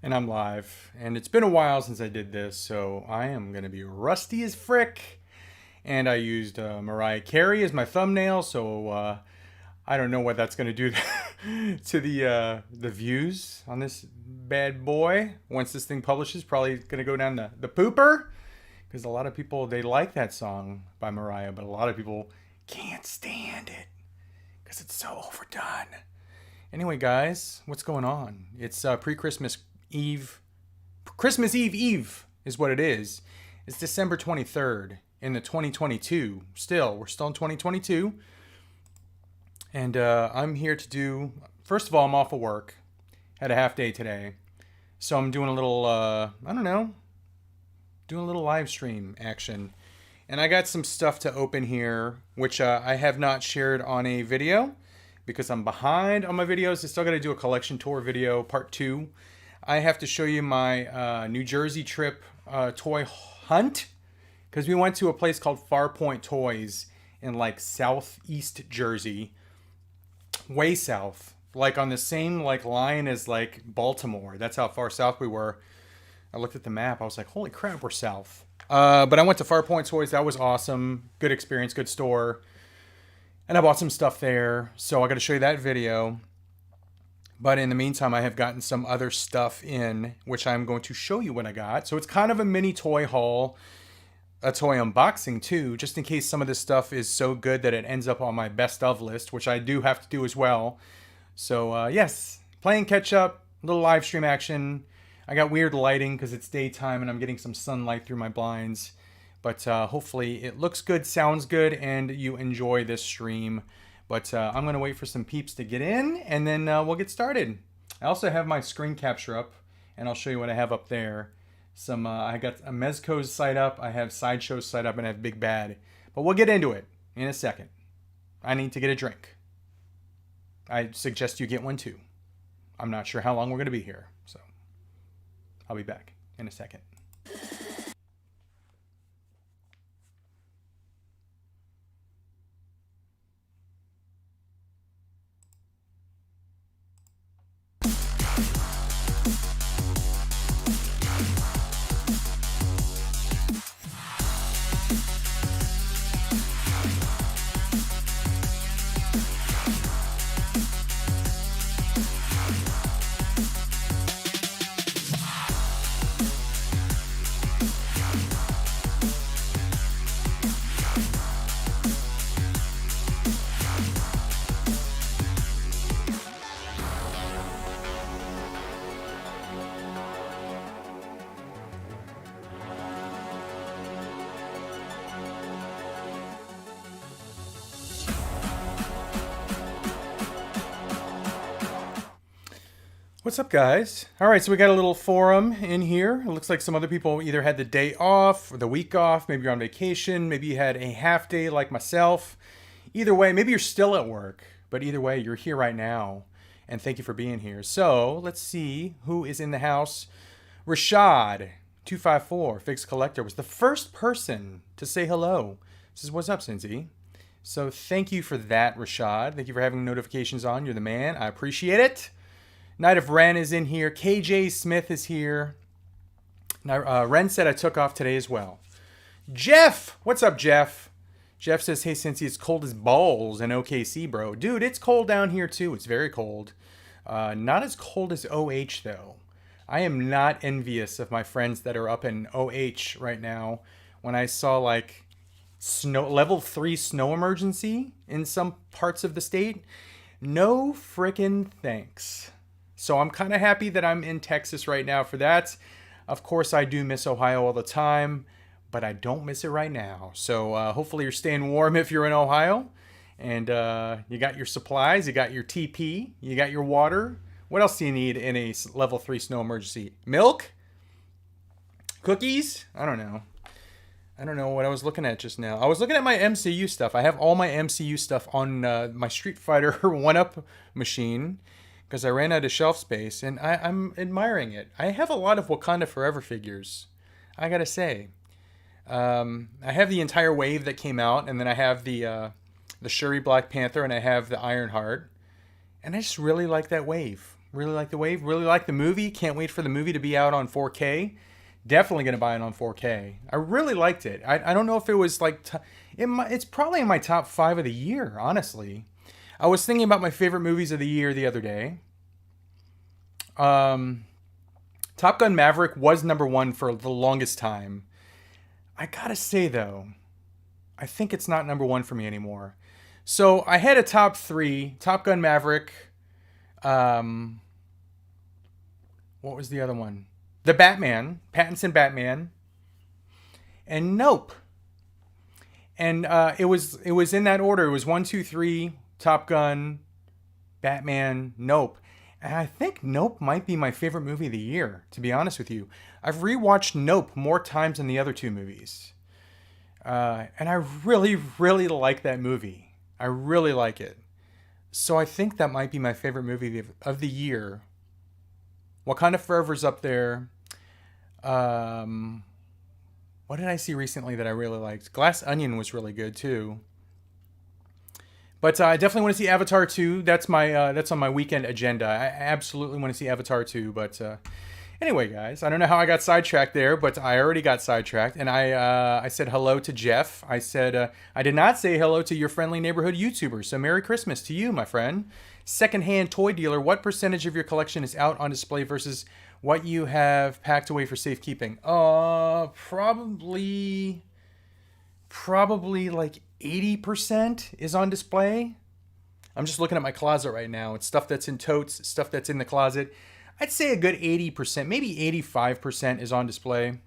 And I'm live. And it's been a while since I did this, so I am going to be rusty as frick. And I used Mariah Carey as my thumbnail, so I don't know what that's going to do to the views on this bad boy. Once this thing publishes, probably going to go down the pooper. Because a lot of people, they like that song by Mariah, but a lot of people can't stand it because it's so overdone. Anyway, guys, what's going on? It's pre-Christmas Eve. Christmas Eve is what it is. It's December 23rd in the 2022. We're still in 2022. And I'm here to do, first of all, I'm off of work. Had a half day today. So I'm doing a little, doing a little live stream action. And I got some stuff to open here, which I have not shared on a video because I'm behind on my videos. I still got to do a collection tour video, part 2. I have to show you my New Jersey trip toy hunt because we went to a place called Farpoint Toys in like southeast Jersey, way south, like on the same like line as like Baltimore. That's how far south we were. I looked at the map. I was like, holy crap, we're south. But I went to Farpoint Toys. That was awesome. Good experience, good store. And I bought some stuff there. So I got to show you that video. But in the meantime, I have gotten some other stuff in, which I'm going to show you what I got. So it's kind of a mini toy haul, a toy unboxing too, just in case some of this stuff is so good that it ends up on my best of list, which I do have to do as well. So yes, playing catch up, little live stream action. I got weird lighting because it's daytime and I'm getting some sunlight through my blinds. But hopefully it looks good, sounds good, and you enjoy this stream. But I'm going to wait for some peeps to get in, and then we'll get started. I also have my screen capture up, and I'll show you what I have up there. I got a Mezco's site up, I have Sideshow site up, and I have Big Bad. But we'll get into it in a second. I need to get a drink. I suggest you get one too. I'm not sure how long we're going to be here, so I'll be back in a second. What's up, guys? All right, so we got a little forum in here. It looks like some other people either had the day off or the week off. Maybe you're on vacation. Maybe you had a half day like myself. Either way, maybe you're still at work. But either way, you're here right now. And thank you for being here. So let's see who is in the house. Rashad254, Fix Collector, was the first person to say hello. Says, what's up, Cincy? So thank you for that, Rashad. Thank you for having notifications on. You're the man. I appreciate it. Night of Ren is in here. KJ Smith is here. Now, Ren said I took off today as well. Jeff! What's up, Jeff? Jeff says, hey, Cincy, it's cold as balls in OKC, bro. Dude, it's cold down here, too. It's very cold. Not as cold as OH, though. I am not envious of my friends that are up in OH right now. When I saw, like, level 3 snow emergency in some parts of the state, no frickin' thanks. So I'm kind of happy that I'm in Texas right now for that. Of course, I do miss Ohio all the time, but I don't miss it right now. So hopefully you're staying warm if you're in Ohio. And you got your supplies, you got your TP, you got your water. What else do you need in a level 3 snow emergency? Milk? Cookies? I don't know. I don't know what I was looking at just now. I was looking at my MCU stuff. I have all my MCU stuff on my Street Fighter 1-up machine, because I ran out of shelf space, and I'm admiring it. I have a lot of Wakanda Forever figures, I gotta say. I have the entire wave that came out, and then I have the Shuri Black Panther, and I have the Ironheart. And I just really like that wave. Really like the wave. Really like the movie. Can't wait for the movie to be out on 4K. Definitely going to buy it on 4K. I really liked it. I don't know if it was like... it's probably in my top 5 of the year, honestly. I was thinking about my favorite movies of the year the other day. Top Gun Maverick was number 1 for the longest time. I gotta say, though, I think it's not number 1 for me anymore. So I had a top 3. Top Gun Maverick. What was the other one? The Batman. Pattinson Batman. And Nope. And it was in that order. It was 1, 2, 3, Top Gun, Batman, Nope. And I think Nope might be my favorite movie of the year, to be honest with you. I've rewatched Nope more times than the other 2 movies. And I really, really like that movie. I really like it. So I think that might be my favorite movie of the year. Wakanda Forever's up there. What did I see recently that I really liked? Glass Onion was really good too. But I definitely want to see Avatar 2. That's on my weekend agenda. I absolutely want to see Avatar 2. But anyway, guys, I don't know how I got sidetracked there, but I already got sidetracked. And I said hello to Jeff. I said I did not say hello to your friendly neighborhood YouTuber. So Merry Christmas to you, my friend. Secondhand toy dealer, what percentage of your collection is out on display versus what you have packed away for safekeeping? Probably like 80% is on display. I'm just looking at my closet right now. It's stuff that's in totes, stuff that's in the closet. I'd say a good 80%, maybe 85% is on display.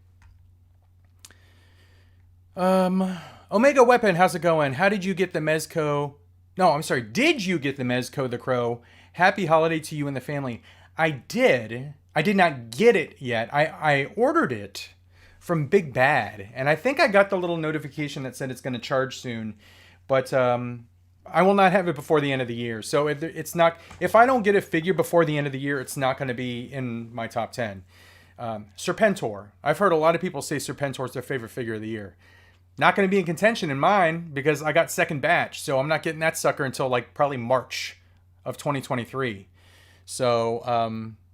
Omega Weapon, how's it going? How did you get the Mezco? No, I'm sorry. Did you get the Mezco the Crow? Happy holiday to you and the family. I did. I did not get it yet. I ordered it from Big Bad, and I think I got the little notification that said it's going to charge soon, but I will not have it before the end of the year. So it's not. If I don't get a figure before the end of the year, it's not going to be in my top 10. Serpentor. I've heard a lot of people say Serpentor is their favorite figure of the year. Not going to be in contention in mine because I got second batch, so I'm not getting that sucker until like probably March of 2023. So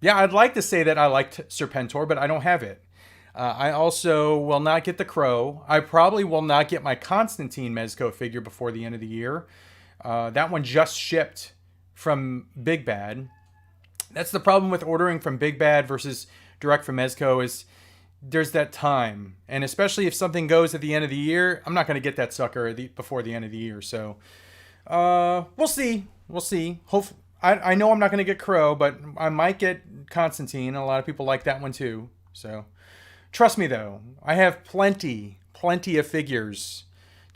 yeah, I'd like to say that I liked Serpentor, but I don't have it. I also will not get the Crow. I probably will not get my Constantine Mezco figure before the end of the year. That one just shipped from Big Bad. That's the problem with ordering from Big Bad versus direct from Mezco is there's that time. And especially if something goes at the end of the year, I'm not going to get that sucker before the end of the year. So we'll see. We'll see. I know I'm not going to get Crow, but I might get Constantine. A lot of people like that one too. So trust me, though, I have plenty of figures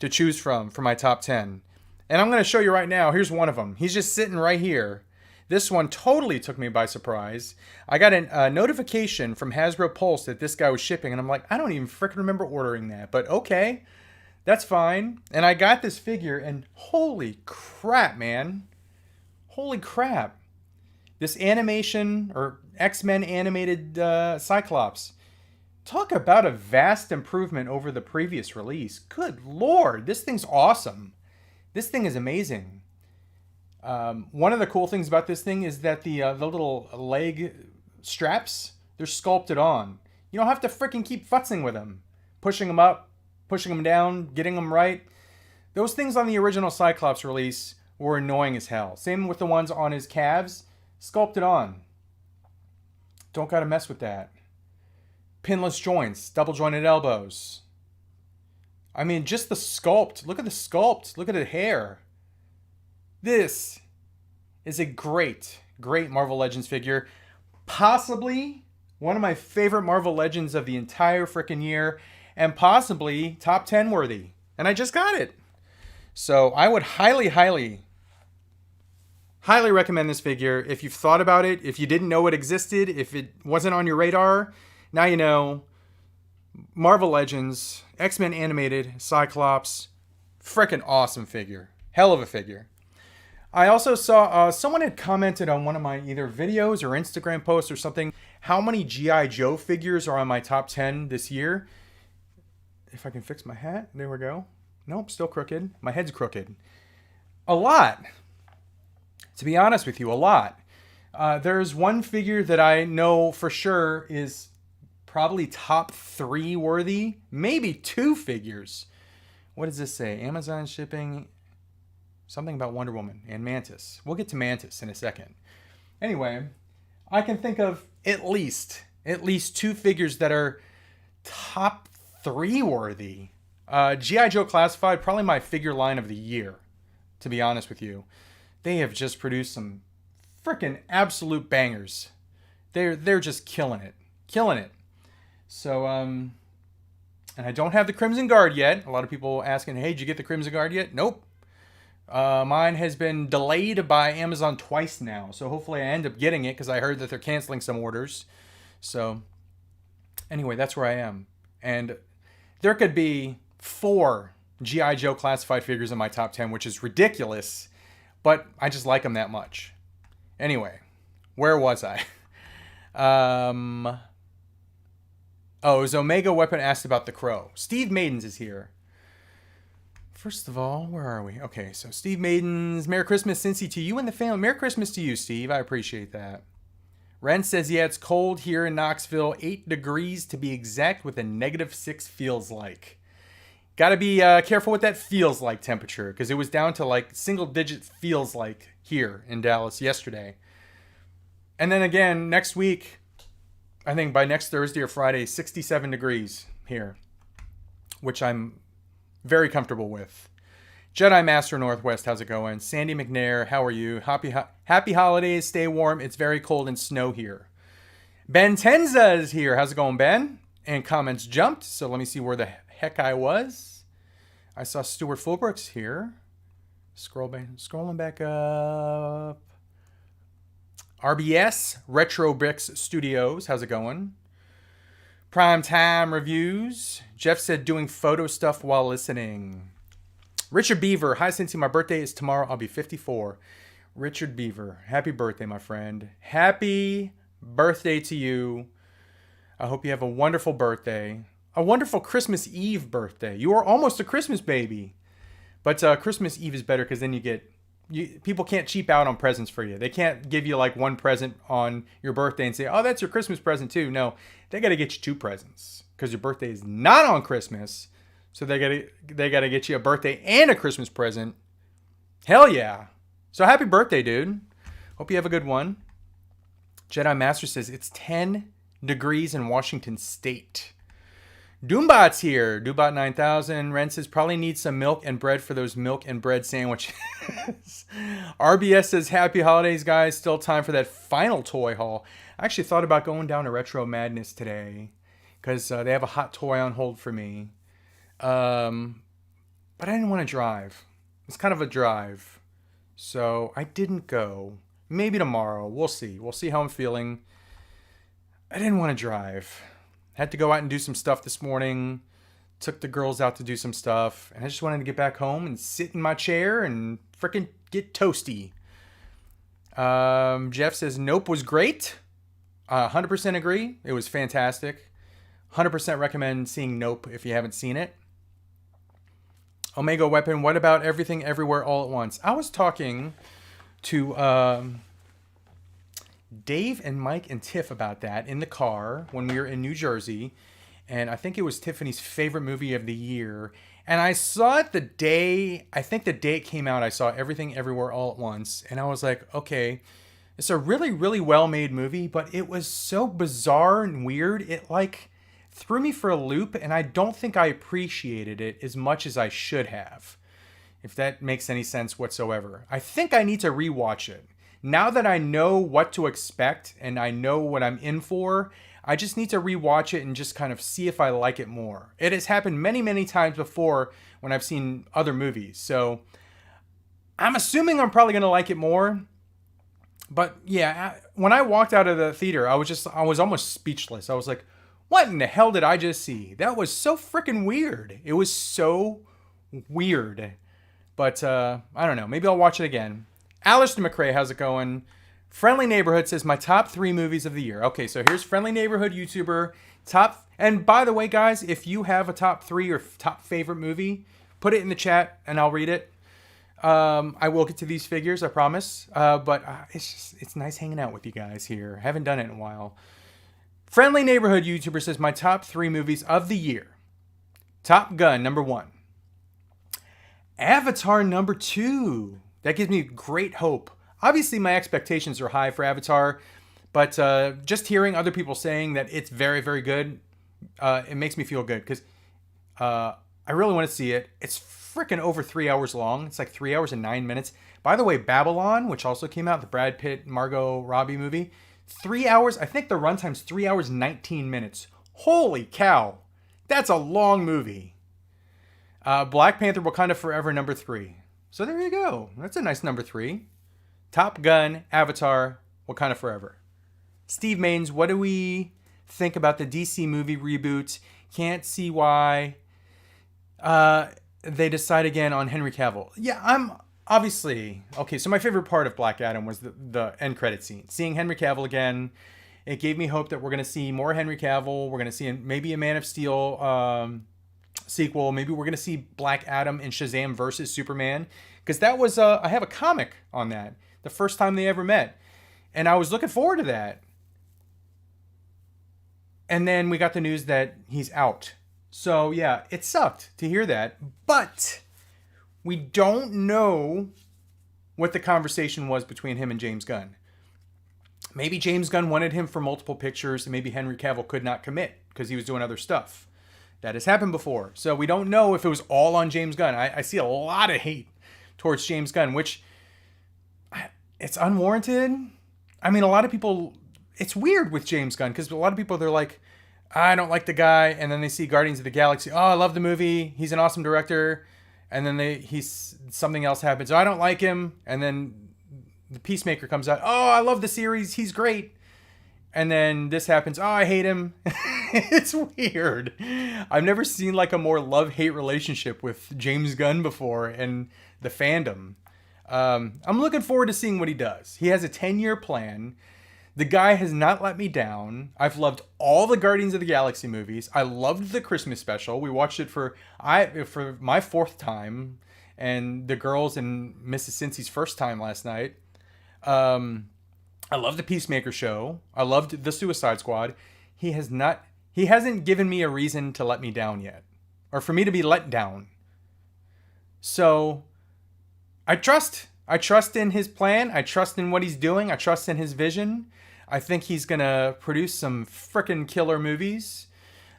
to choose from for my top 10. And I'm going to show you right now. Here's one of them. He's just sitting right here. This one totally took me by surprise. I got a notification from Hasbro Pulse that this guy was shipping, and I'm like, I don't even freaking remember ordering that. But okay, that's fine. And I got this figure, and holy crap, man. Holy crap. This animation, or X-Men animated Cyclops. Talk about a vast improvement over the previous release. Good Lord, this thing's awesome. This thing is amazing. One of the cool things about this thing is that the little leg straps, they're sculpted on. You don't have to freaking keep futzing with them. Pushing them up, pushing them down, getting them right. Those things on the original Cyclops release were annoying as hell. Same with the ones on his calves. Sculpted on. Don't gotta mess with that. Pinless joints, double jointed elbows. I mean, just the sculpt. Look at the sculpt. Look at the hair. This is a great Marvel Legends figure. Possibly one of my favorite Marvel Legends of the entire freaking year. And possibly top 10 worthy. And I just got it. So I would highly recommend this figure. If you've thought about it, if you didn't know it existed, if it wasn't on your radar, now you know. Marvel Legends, X-Men Animated, Cyclops, freaking awesome figure. Hell of a figure. I also saw someone had commented on one of my either videos or Instagram posts or something, how many G.I. Joe figures are on my top 10 this year. If I can fix my hat, there we go. Nope, still crooked. My head's crooked. A lot. To be honest with you, a lot. There's one figure that I know for sure is probably top 3 worthy. Maybe 2 figures. What does this say? Amazon shipping. Something about Wonder Woman and Mantis. We'll get to Mantis in a second. Anyway, I can think of at least 2 figures that are top 3 worthy. G.I. Joe Classified, probably my figure line of the year, to be honest with you. They have just produced some freaking absolute bangers. They're just killing it. Killing it. So, and I don't have the Crimson Guard yet. A lot of people asking, hey, did you get the Crimson Guard yet? Nope. Mine has been delayed by Amazon twice now. So hopefully I end up getting it because I heard that they're canceling some orders. So anyway, that's where I am. And there could be 4 G.I. Joe Classified figures in my top 10, which is ridiculous. But I just like them that much. Anyway, where was I? Oh, it was Omega Weapon asked about the Crow. Steve Maidens is here. First of all, where are we? Okay, so Steve Maidens, Merry Christmas, Cincy, to you and the family. Merry Christmas to you, Steve. I appreciate that. Ren says, yeah, it's cold here in Knoxville. 8 degrees to be exact, with a -6 feels like. Got to be careful with that feels like temperature, because it was down to like single digit feels like here in Dallas yesterday. And then again, next week, I think by next Thursday or Friday, 67 degrees here, which I'm very comfortable with. Jedi Master Northwest, how's it going? Sandy McNair, how are you? Happy holidays, stay warm. It's very cold and snow here. Ben Tenza is here. How's it going, Ben? And comments jumped, so let me see where the heck I was. I saw Stuart Fulbrooks here. Scrolling back up. RBS, Retro Bricks Studios, how's it going? Prime Time Reviews. Jeff said doing photo stuff while listening. Richard Beaver, hi Cincy, my birthday is tomorrow. I'll be 54. Richard Beaver, happy birthday, my friend. Happy birthday to you. I hope you have a wonderful birthday. A wonderful Christmas Eve birthday. You are almost a Christmas baby. But Christmas Eve is better because then people can't cheap out on presents for you. They can't give you like one present on your birthday and say, oh, that's your Christmas present too. No, they got to get you 2 presents because your birthday is not on Christmas. So they got to get you a birthday and a Christmas present. Hell yeah. So happy birthday, dude. Hope you have a good one. Jedi Master says it's 10 degrees in Washington State. Doombot's here. Doombot 9000. Ren says probably needs some milk and bread for those milk and bread sandwiches. RBS says happy holidays, guys. Still time for that final toy haul. I actually thought about going down to Retro Madness today because they have a hot toy on hold for me. But I didn't want to drive. It's kind of a drive. So I didn't go. Maybe tomorrow. We'll see. We'll see how I'm feeling. I didn't want to drive. Had to go out and do some stuff this morning. Took the girls out to do some stuff. And I just wanted to get back home and sit in my chair and frickin' get toasty. Jeff says Nope was great. 100% agree. It was fantastic. 100% recommend seeing Nope if you haven't seen it. Omega Weapon, what about Everything Everywhere All at Once? I was talking to Dave and Mike and Tiff about that in the car when we were in New Jersey. And I think it was Tiffany's favorite movie of the year. And I saw it the day it came out, I saw Everything Everywhere All at Once. And I was like, okay, it's a really, really well-made movie, but it was so bizarre and weird. It like threw me for a loop, and I don't think I appreciated it as much as I should have, if that makes any sense whatsoever. I think I need to rewatch it. Now that I know what to expect and I know what I'm in for, I just need to rewatch it and just kind of see if I like it more. It has happened many, many times before when I've seen other movies. So I'm assuming I'm probably going to like it more. But yeah, when I walked out of the theater, I was almost speechless. I was like, what in the hell did I just see? That was so freaking weird. It was so weird. But I don't know. Maybe I'll watch it again. Alistair McRae, how's it going? Friendly Neighborhood says my top 3 movies of the year. Okay, so here's Friendly Neighborhood YouTuber. And by the way, guys, if you have a top 3 or top favorite movie, put it in the chat and I'll read it. I will get to these figures, I promise. But it's nice hanging out with you guys here. Haven't done it in a while. Friendly Neighborhood YouTuber says my top 3 movies of the year. Top Gun, number 1. Avatar, number 2. That gives me great hope. Obviously, my expectations are high for Avatar, but just hearing other people saying that it's very, very good, it makes me feel good because I really want to see it. It's freaking over 3 hours long. It's like 3 hours and 9 minutes. By the way, Babylon, which also came out, the Brad Pitt, Margot Robbie movie, 3 hours. I think the runtime's 3 hours and 19 minutes. Holy cow. That's a long movie. Black Panther, Wakanda Forever, number 3. So there you go. That's a nice number 3. Top Gun, Avatar, Wakanda Forever. Steve Maines, what do we think about the DC movie reboot? Can't see why they decide again on Henry Cavill. Yeah, I'm obviously... Okay, so my favorite part of Black Adam was the end credit scene. Seeing Henry Cavill again, it gave me hope that we're going to see more Henry Cavill. We're going to see maybe a Man of Steel sequel. Maybe we're going to see Black Adam and Shazam versus Superman. Because that was... I have a comic on that. The first time they ever met. And I was looking forward to that. And then we got the news that he's out. So, yeah, it sucked to hear that. But we don't know what the conversation was between him and James Gunn. Maybe James Gunn wanted him for multiple pictures, and maybe Henry Cavill could not commit because he was doing other stuff. That has happened before. So we don't know if it was all on James Gunn. I see a lot of hate towards James Gunn, which it's unwarranted. I mean, a lot of people... It's weird with James Gunn because a lot of people, they're like, I don't like the guy. And then they see Guardians of the Galaxy. Oh, I love the movie. He's an awesome director. And then something else happens. Oh, I don't like him. And then the Peacemaker comes out. Oh, I love the series. He's great. And then this happens. Oh, I hate him. It's weird. I've never seen like a more love-hate relationship with James Gunn before and the fandom. I'm looking forward to seeing what he does. He has a 10-year plan. The guy has not let me down. I've loved all the Guardians of the Galaxy movies. I loved the Christmas special. We watched it for my 4th time, and the girls and Mrs. Cincy's first time last night. I love the Peacemaker show. I loved the Suicide Squad. He hasn't given me a reason to let me down yet, or for me to be let down. So I trust in his plan. I trust in what he's doing. I trust in his vision. I think he's going to produce some freaking killer movies.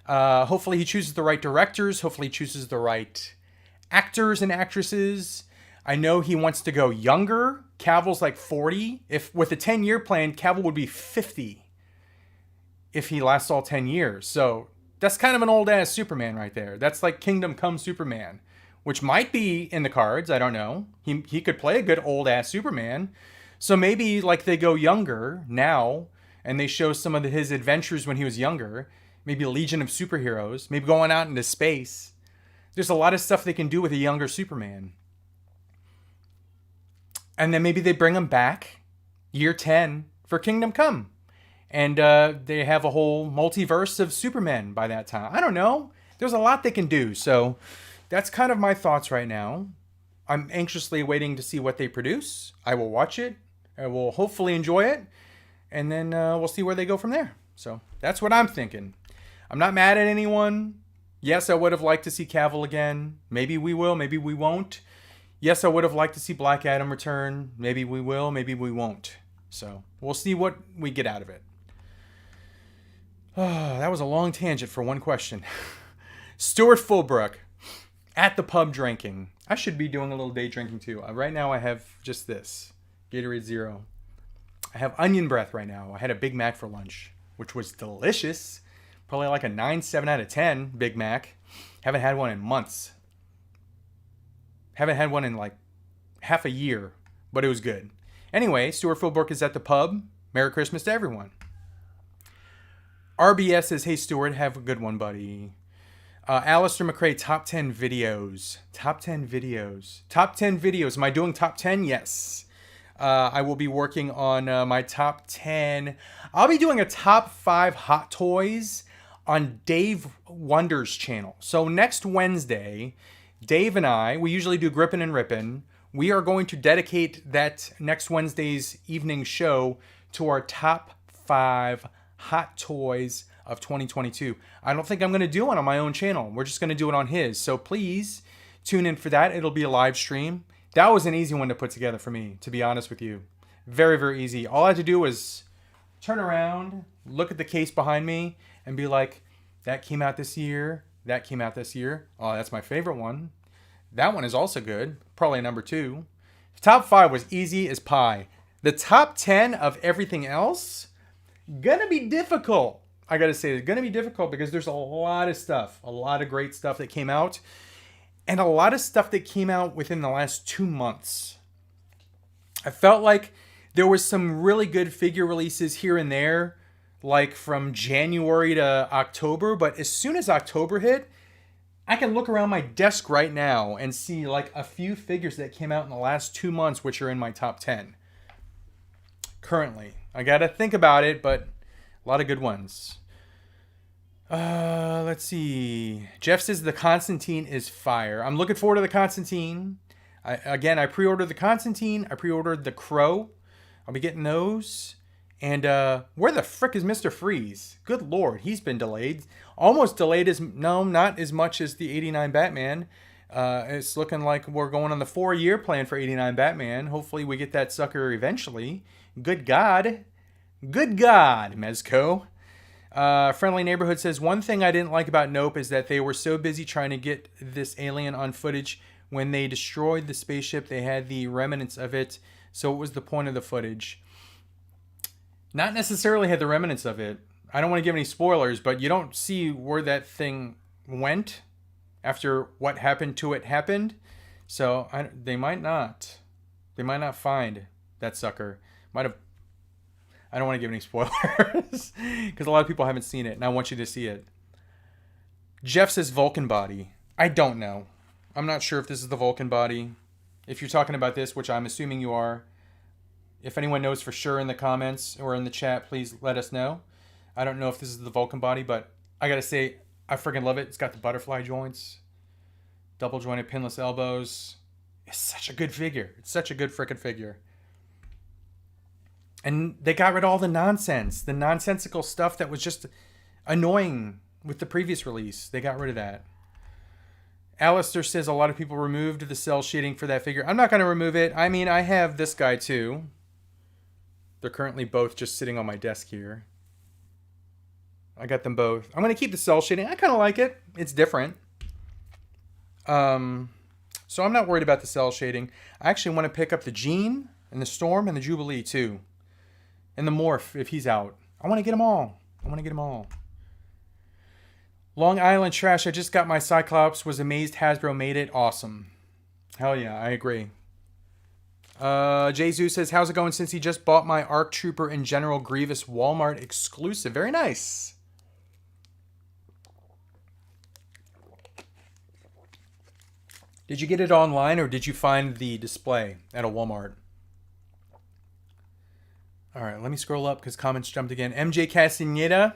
Hopefully he chooses the right directors. Hopefully he chooses the right actors and actresses. I know he wants to go younger. Cavill's like 40. If with a 10-year plan, Cavill would be 50 if he lasts all 10 years. So that's kind of an old-ass Superman right there. That's like Kingdom Come Superman, which might be in the cards. I don't know. He could play a good old-ass Superman. So maybe like they go younger now and they show some of his adventures when he was younger. Maybe a Legion of Superheroes. Maybe going out into space. There's a lot of stuff they can do with a younger Superman. And then maybe they bring him back year 10 for Kingdom Come. And they have a whole multiverse of Supermen by that time. I don't know. There's a lot they can do. So that's kind of my thoughts right now. I'm anxiously waiting to see what they produce. I will watch it. I will hopefully enjoy it. And then we'll see where they go from there. So that's what I'm thinking. I'm not mad at anyone. Yes, I would have liked to see Cavill again. Maybe we will. Maybe we won't. Yes, I would have liked to see Black Adam return. Maybe we will. Maybe we won't. So we'll see what we get out of it. Oh, that was a long tangent for one question. Stuart Fulbrook. At the pub drinking. I should be doing a little day drinking too. Right now I have just this. Gatorade Zero. I have onion breath right now. I had a Big Mac for lunch, which was delicious. Probably like a 9-7 out of 10 Big Mac. Haven't had one in months. Haven't had one in like half a year, but it was good. Anyway, Stuart Fulbrook is at the pub. Merry Christmas to everyone. RBS says, hey Stuart, have a good one, buddy. Alistair McRae, top 10 videos. Top 10 videos. Top 10 videos. Am I doing top 10? Yes. I will be working on my top 10. I'll be doing a top 5 hot toys on Dave Wonder's channel. So next Wednesday, Dave and I, we usually do Grippin' and Rippin'. we are going to dedicate that next Wednesday's evening show to our top 5 hot toys of 2022. I don't think I'm going to do one on my own channel. We're just going to do it on his. So please tune in for that. It'll be a live stream. That was an easy one to put together for me, to be honest with you. Very, very easy. All I had to do was turn around, look at the case behind me, and be like, that came out this year. That came out this year. Oh, that's my favorite one. That one is also good. Probably number 2. Top 5 was easy as pie. The top 10 of everything else, gonna be difficult. I gotta say, it's gonna be difficult because there's a lot of stuff, a lot of great stuff that came out, and a lot of stuff that came out within the last 2 months. I felt like there was some really good figure releases here and there, like from January to October, but as soon as October hit, I can look around my desk right now and see like a few figures that came out in the last 2 months, which are in my top 10. Currently. I gotta think about it, but a lot of good ones. Let's see. Jeff says the Constantine is fire. I'm looking forward to the Constantine. I pre-ordered the Constantine. I pre-ordered the Crow. I'll be getting those. And where the frick is Mr. Freeze? Good Lord, he's been delayed. Almost delayed not as much as the 89 Batman. It's looking like we're going on the 4-year plan for 89 Batman. Hopefully we get that sucker eventually. Good God. Good God, Mezco. Friendly Neighborhood says, one thing I didn't like about Nope is that they were so busy trying to get this alien on footage. When they destroyed the spaceship, they had the remnants of it. So what was the point of the footage? Not necessarily had the remnants of it. I don't want to give any spoilers, but you don't see where that thing went after what happened to it happened. So they might not. They might not find that sucker. Might have. I don't want to give any spoilers because a lot of people haven't seen it, and I want you to see it. Jeff says Vulcan body. I don't know. I'm not sure if this is the Vulcan body. If you're talking about this, which I'm assuming you are, if anyone knows for sure in the comments or in the chat, please let us know. I don't know if this is the Vulcan body, but I gotta say, I freaking love it. It's got the butterfly joints, double jointed pinless elbows. It's such a good figure. It's such a good freaking figure. And they got rid of all the nonsense, the nonsensical stuff that was just annoying with the previous release. They got rid of that. Alistair says a lot of people removed the cell shading for that figure. I'm not going to remove it. I mean, I have this guy too. They're currently both just sitting on my desk here. I got them both. I'm going to keep the cell shading. I kind of like it. It's different. So I'm not worried about the cell shading. I actually want to pick up the Gene and the Storm and the Jubilee too. And the Morph if he's out. I want to get them all. I want to get them all. Long Island Trash, I just got my Cyclops. Was amazed Hasbro made it. Awesome. Hell yeah, I agree. Jay Zoo says, how's it going since he just bought my ARC Trooper and General Grievous Walmart exclusive? Very nice. Did you get it online or did you find the display at a Walmart? All right, let me scroll up because comments jumped again. MJ Castaneda,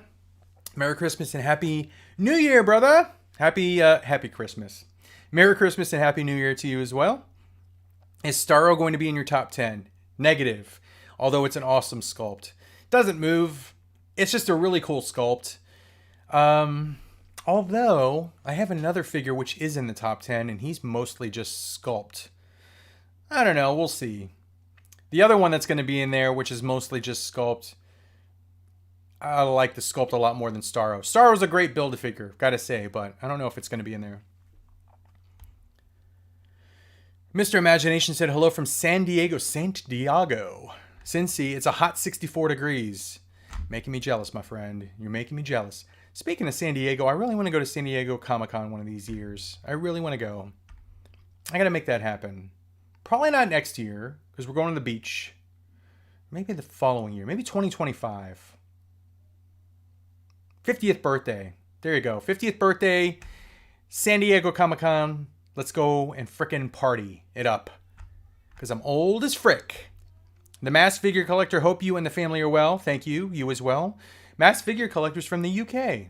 Merry Christmas and Happy New Year, brother. Happy Christmas. Merry Christmas and Happy New Year to you as well. Is Starro going to be in your top 10? Negative, although it's an awesome sculpt. Doesn't move. It's just a really cool sculpt. Although, I have another figure which is in the top 10, and he's mostly just sculpt. I don't know, we'll see. The other one that's going to be in there, which is mostly just sculpt, I like the sculpt a lot more than Starro. Starro's a great Build-A-Figure, gotta say, but I don't know if it's going to be in there. Mr. Imagination said, hello from San Diego. Cincy, it's a hot 64 degrees. Making me jealous, my friend. You're making me jealous. Speaking of San Diego, I really want to go to San Diego Comic-Con one of these years. I really want to go. I got to make that happen. Probably not next year, because we're going to the beach. Maybe the following year. Maybe 2025. 50th birthday. There you go. 50th birthday, San Diego Comic-Con. Let's go and frickin' party it up. Because I'm old as frick. The Mass Figure Collector, hope you and the family are well. Thank you. You as well. Mass Figure Collectors from the UK.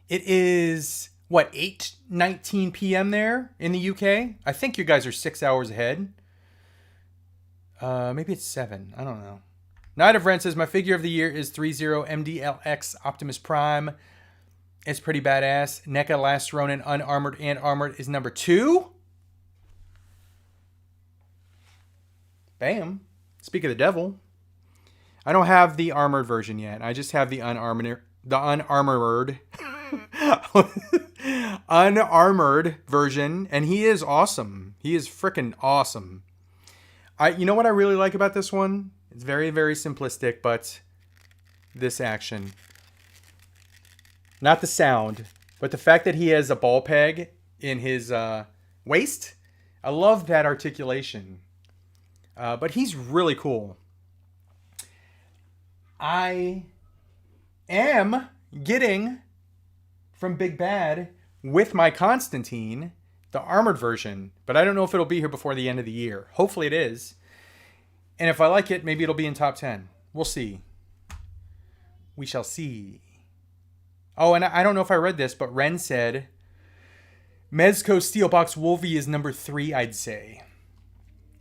It is what, 8:19 p.m. there in the UK? I think you guys are 6 hours ahead. Maybe it's 7. I don't know. Knight of Ren says, my figure of the year is 30 MDLX Optimus Prime. It's pretty badass. NECA Last Ronin Unarmored and Armored is number 2. Bam. Speak of the devil. I don't have the armored version yet. I just have the unarmored unarmored version, and he is awesome. He is freaking awesome. You know what I really like about this one? It's very, very simplistic, but this action. Not the sound, but the fact that he has a ball peg in his waist. I love that articulation. But he's really cool. I am getting from Big Bad with my Constantine the armored version, but I don't know if it'll be here before the end of the year. Hopefully it is. And if I like it, maybe it'll be in top 10. We'll see. We shall see. Oh, and I don't know if I read this, but Ren said Mezco Steelbox Wolvie is number 3, I'd say.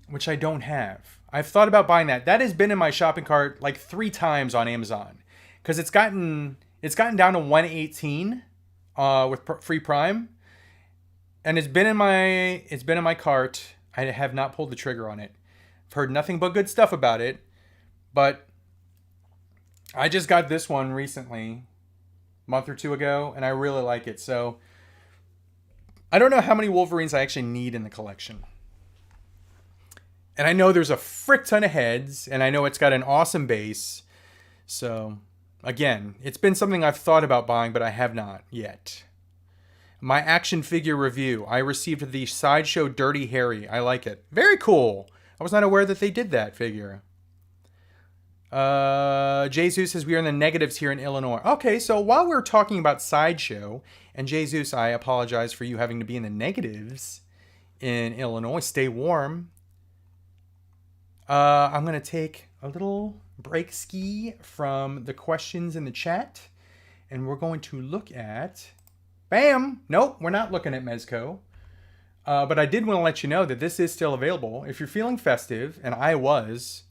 Which I don't have. I've thought about buying that. That has been in my shopping cart like 3 times on Amazon. Because it's gotten down to 118 with free Prime. And it's been in my cart. I have not pulled the trigger on it. I've heard nothing but good stuff about it. But I just got this one recently, a month or 2 ago, and I really like it. So I don't know how many Wolverines I actually need in the collection. And I know there's a frick ton of heads, and I know it's got an awesome base. So, again, it's been something I've thought about buying, but I have not yet. My action figure review. I received the Sideshow Dirty Harry. I like it. Very cool. I was not aware that they did that figure. Jesus says we are in the negatives here in Illinois. Okay, so while we're talking about Sideshow, and Jesus, I apologize for you having to be in the negatives in Illinois. Stay warm. I'm going to take a little break ski from the questions in the chat. And we're going to look at... Bam! Nope, we're not looking at Mezco. But I did want to let you know that this is still available. If you're feeling festive, and I was,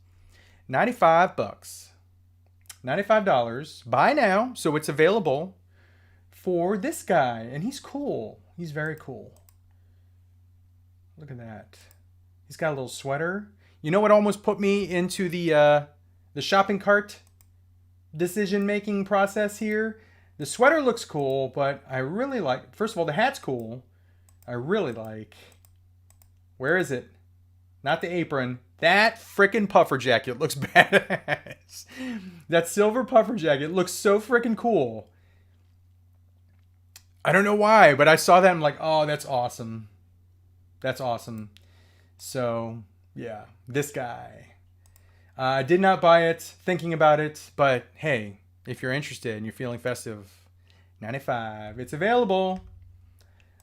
$95. $95. Buy now. So it's available for this guy. And he's cool. He's very cool. Look at that. He's got a little sweater. You know what almost put me into the shopping cart decision-making process here? The sweater looks cool, but I really like... First of all, the hat's cool. I really like... Where is it? Not the apron. That frickin' puffer jacket looks badass. That silver puffer jacket looks so frickin' cool. I don't know why, but I saw that and I'm like, oh, that's awesome. That's awesome. So... yeah, this guy. I did not buy it, thinking about it, but hey, if you're interested and you're feeling festive, $95. It's available.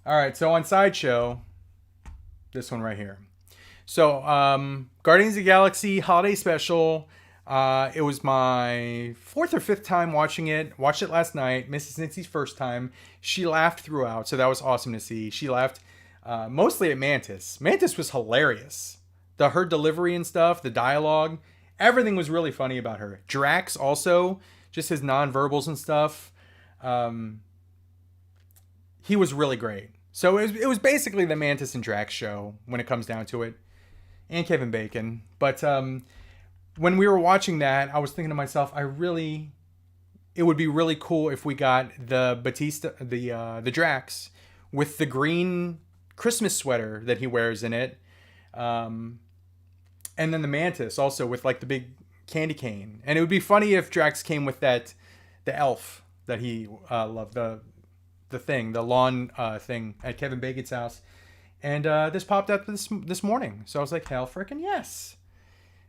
All right, so on Sideshow, this one right here. So, Guardians of the Galaxy Holiday Special. It was my 4th or 5th time watching it. Watched it last night. Mrs. Nancy's first time. She laughed throughout, so that was awesome to see. She laughed mostly at Mantis. Mantis was hilarious. Her delivery and stuff, the dialogue, everything was really funny about her. Drax also, just his nonverbals and stuff. He was really great. So it was basically the Mantis and Drax show when it comes down to it. And Kevin Bacon. But when we were watching that, I was thinking to myself, it would be really cool if we got the Batista, the Drax, with the green Christmas sweater that he wears in it. And then the Mantis also with like the big candy cane. And it would be funny if Drax came with the elf that he loved, the lawn thing at Kevin Bacon's house. And this popped up this morning. So I was like, hell frickin' yes.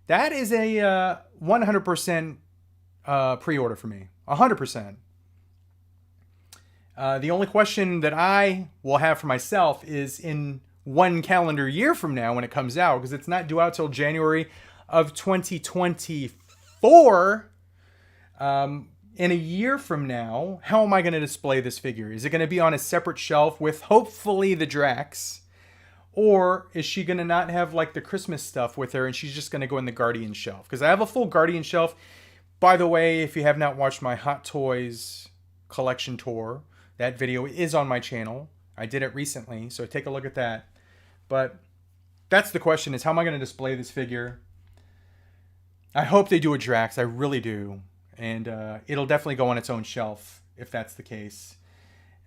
That is a 100% pre-order for me. 100%. The only question that I will have for myself is in 1 calendar year from now when it comes out, because it's not due out till January of 2024. in a year from now, how am I going to display this figure? Is it going to be on a separate shelf with hopefully the Drax? Or is she going to not have like the Christmas stuff with her and she's just going to go in the Guardian shelf? Because I have a full Guardian shelf. By the way, if you have not watched my Hot Toys collection tour, that video is on my channel. I did it recently, so take a look at that. But that's the question, is how am I going to display this figure? I hope they do a Drax. I really do. And it'll definitely go on its own shelf if that's the case.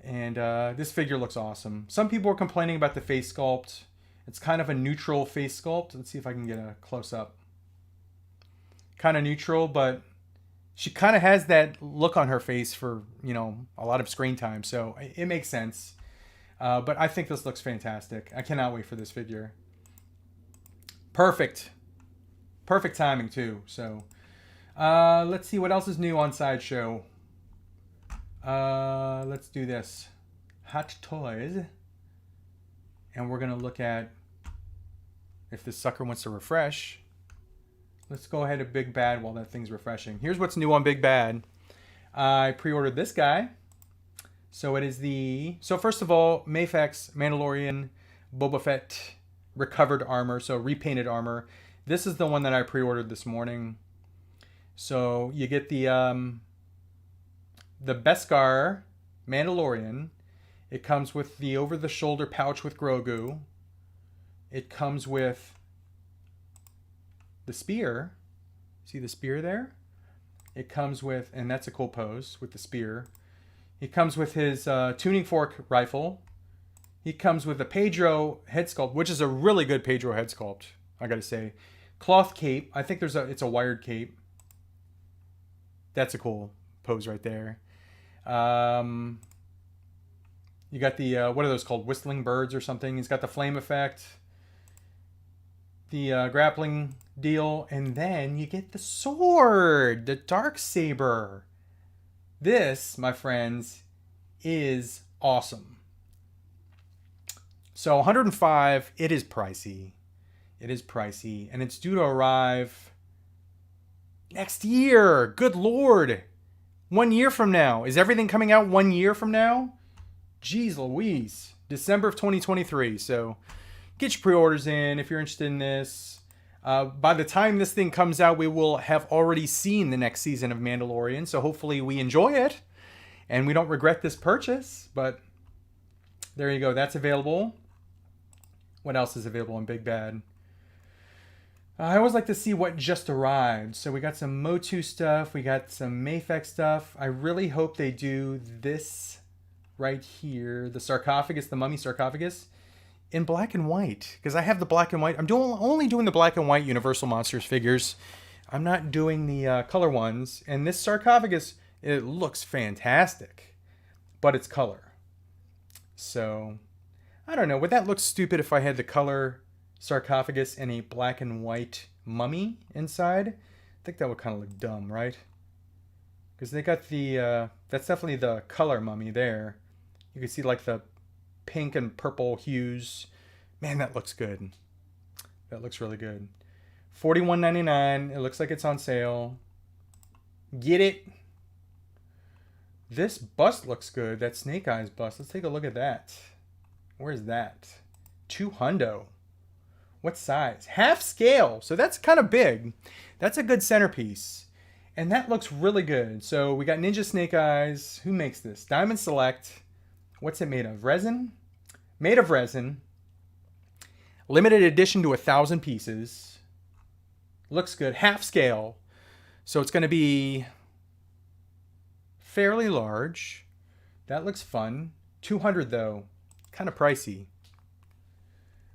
And this figure looks awesome. Some people are complaining about the face sculpt. It's kind of a neutral face sculpt. Let's see if I can get a close-up. Kind of neutral, but she kind of has that look on her face for, you know, a lot of screen time. So it makes sense. But I think this looks fantastic. I cannot wait for this figure. Perfect. Perfect timing, too. So let's see what else is new on Sideshow. Let's do this. Hot Toys. And we're going to look at if this sucker wants to refresh. Let's go ahead to Big Bad while that thing's refreshing. Here's what's new on Big Bad. I pre-ordered this guy. So it is the... So first of all, Mafex Mandalorian Boba Fett recovered armor. So repainted armor. This is the one that I pre-ordered this morning. So you get the Beskar Mandalorian. It comes with the over-the-shoulder pouch with Grogu. It comes with the spear. See the spear there? It comes with, and that's a cool pose with the spear. He comes with his tuning fork rifle. He comes with a Pedro head sculpt, which is a really good Pedro head sculpt, I gotta say. Cloth cape. I think it's a wired cape. That's a cool pose right there. You got the, what are those called? Whistling birds or something. He's got the flame effect. The grappling deal. And then you get the sword. The Darksaber. This, my friends, is awesome. So 105, it is pricey. It is pricey. And it's due to arrive next year. Good Lord. 1 year from now. Is everything coming out 1 year from now? Jeez Louise. December of 2023. So get your pre-orders in if you're interested in this. By the time this thing comes out, we will have already seen the next season of Mandalorian. So hopefully we enjoy it and we don't regret this purchase. But there you go. That's available. What else is available in Big Bad? I always like to see what just arrived. So we got some Motu stuff. We got some Mafex stuff. I really hope they do this right here. The sarcophagus, the mummy sarcophagus in black and white. Because I have the black and white. I'm only doing the black and white Universal Monsters figures. I'm not doing the color ones. And this sarcophagus, it looks fantastic. But it's color. So, I don't know. Would that look stupid if I had the color sarcophagus and a black and white mummy inside? I think that would kind of look dumb, right? Because they got the, that's definitely the color mummy there. You can see like the pink and purple hues. Man, that looks good. That looks really good. $41.99. It looks like it's on sale. Get it. This bust looks good. That Snake Eyes bust. Let's take a look at that. Where's that? $200. What size? Half scale. So that's kind of big. That's a good centerpiece. And that looks really good. So we got Ninja Snake Eyes. Who makes this? Diamond Select. What's it made of? Resin? Made of resin. Limited edition to 1,000 pieces. Looks good. Half scale. So it's going to be fairly large. That looks fun. $200 though. Kind of pricey.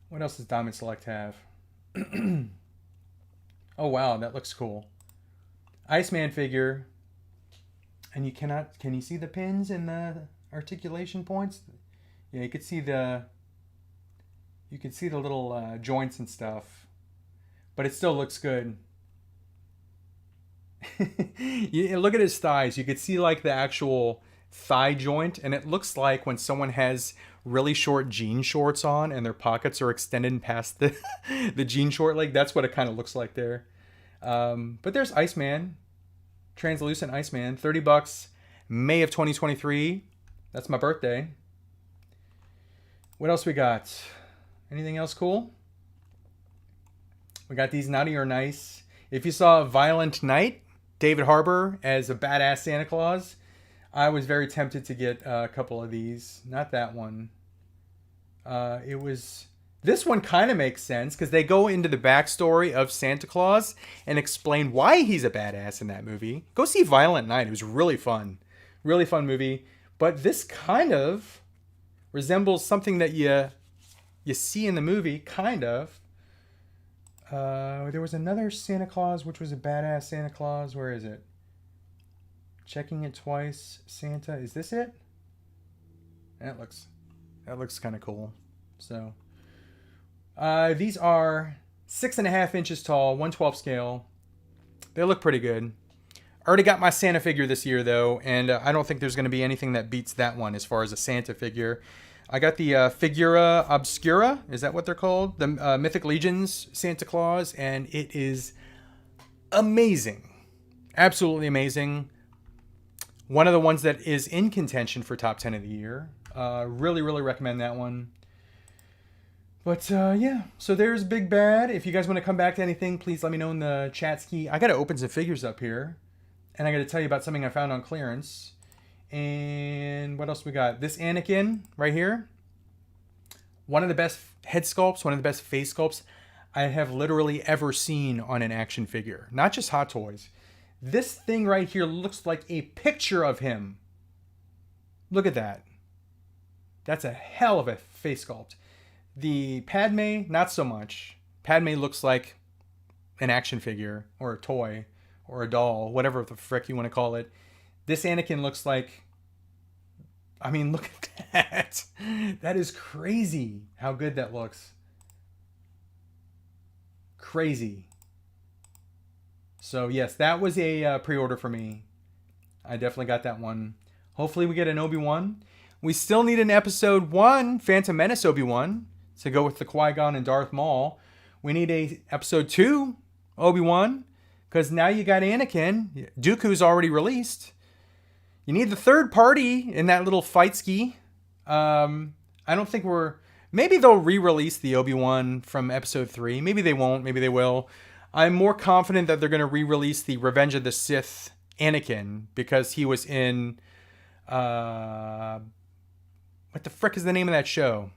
What else does Diamond Select have? Oh wow, that looks cool. Iceman figure. And you cannot, can you see the pins and the articulation points? Yeah, you could see the little joints and stuff. But it still looks good. Look at his thighs. You could see like the actual thigh joint, and it looks like when someone has really short jean shorts on and their pockets are extended past the jean short leg. That's what it kind of looks like there. But there's Iceman translucent Iceman, 30 bucks, May of 2023. That's my birthday. What else we got? Anything else cool? We got these Naughty or Nice. If you saw Violent Night, David Harbour as a badass Santa Claus, I was very tempted to get a couple of these. Not that one. This one kind of makes sense because they go into the backstory of Santa Claus and explain why he's a badass in that movie. Go see Violent Night. It was really fun. Really fun movie. But this kind of resembles something that you see in the movie, kind of. There was another Santa Claus, which was a badass Santa Claus. Where is it? Checking it twice. Santa. Is this it? That looks kind of cool. So, these are 6.5 inches tall, 1/12 scale. They look pretty good. I already got my Santa figure this year, though, and I don't think there's going to be anything that beats that one as far as a Santa figure. I got the Figura Obscura. Is that what they're called? The Mythic Legions Santa Claus, and it is amazing. Absolutely amazing. One of the ones that is in contention for top 10 of the year. Really, really recommend that one. But yeah, so there's Big Bad. If you guys want to come back to anything, please let me know in the chat ski. I got to open some figures up here. And I got to tell you about something I found on clearance. And what else we got? This Anakin right here. One of the best head sculpts, one of the best face sculpts I have literally ever seen on an action figure. Not just Hot Toys. This thing right here looks like a picture of him. Look at that. That's a hell of a face sculpt. The Padme, not so much. Padme looks like an action figure or a toy or a doll, whatever the frick you want to call it. This Anakin looks like, I mean, look at that. That is crazy how good that looks. Crazy. So yes, that was a pre-order for me. I definitely got that one. Hopefully we get an Obi-Wan. We still need an episode 1, Phantom Menace Obi-Wan, to go with the Qui-Gon and Darth Maul. We need a episode 2, Obi-Wan, because now you got Anakin. Dooku's already released. You need the third party in that little fight ski. I don't think maybe they'll re-release the Obi-Wan from episode 3. Maybe they won't. Maybe they will. I'm more confident that they're going to re-release the Revenge of the Sith Anakin because he was in, what the frick is the name of that show?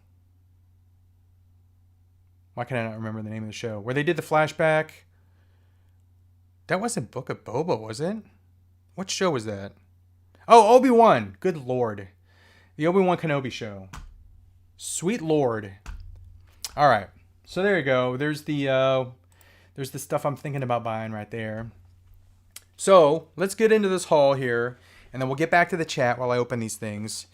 Why can I not remember the name of the show? Where they did the flashback. That wasn't Book of Boba, was it? What show was that? Oh, Obi-Wan. Good Lord. The Obi-Wan Kenobi show. Sweet Lord. All right. So there you go. There's the stuff I'm thinking about buying right there. So let's get into this haul here, and then we'll get back to the chat while I open these things.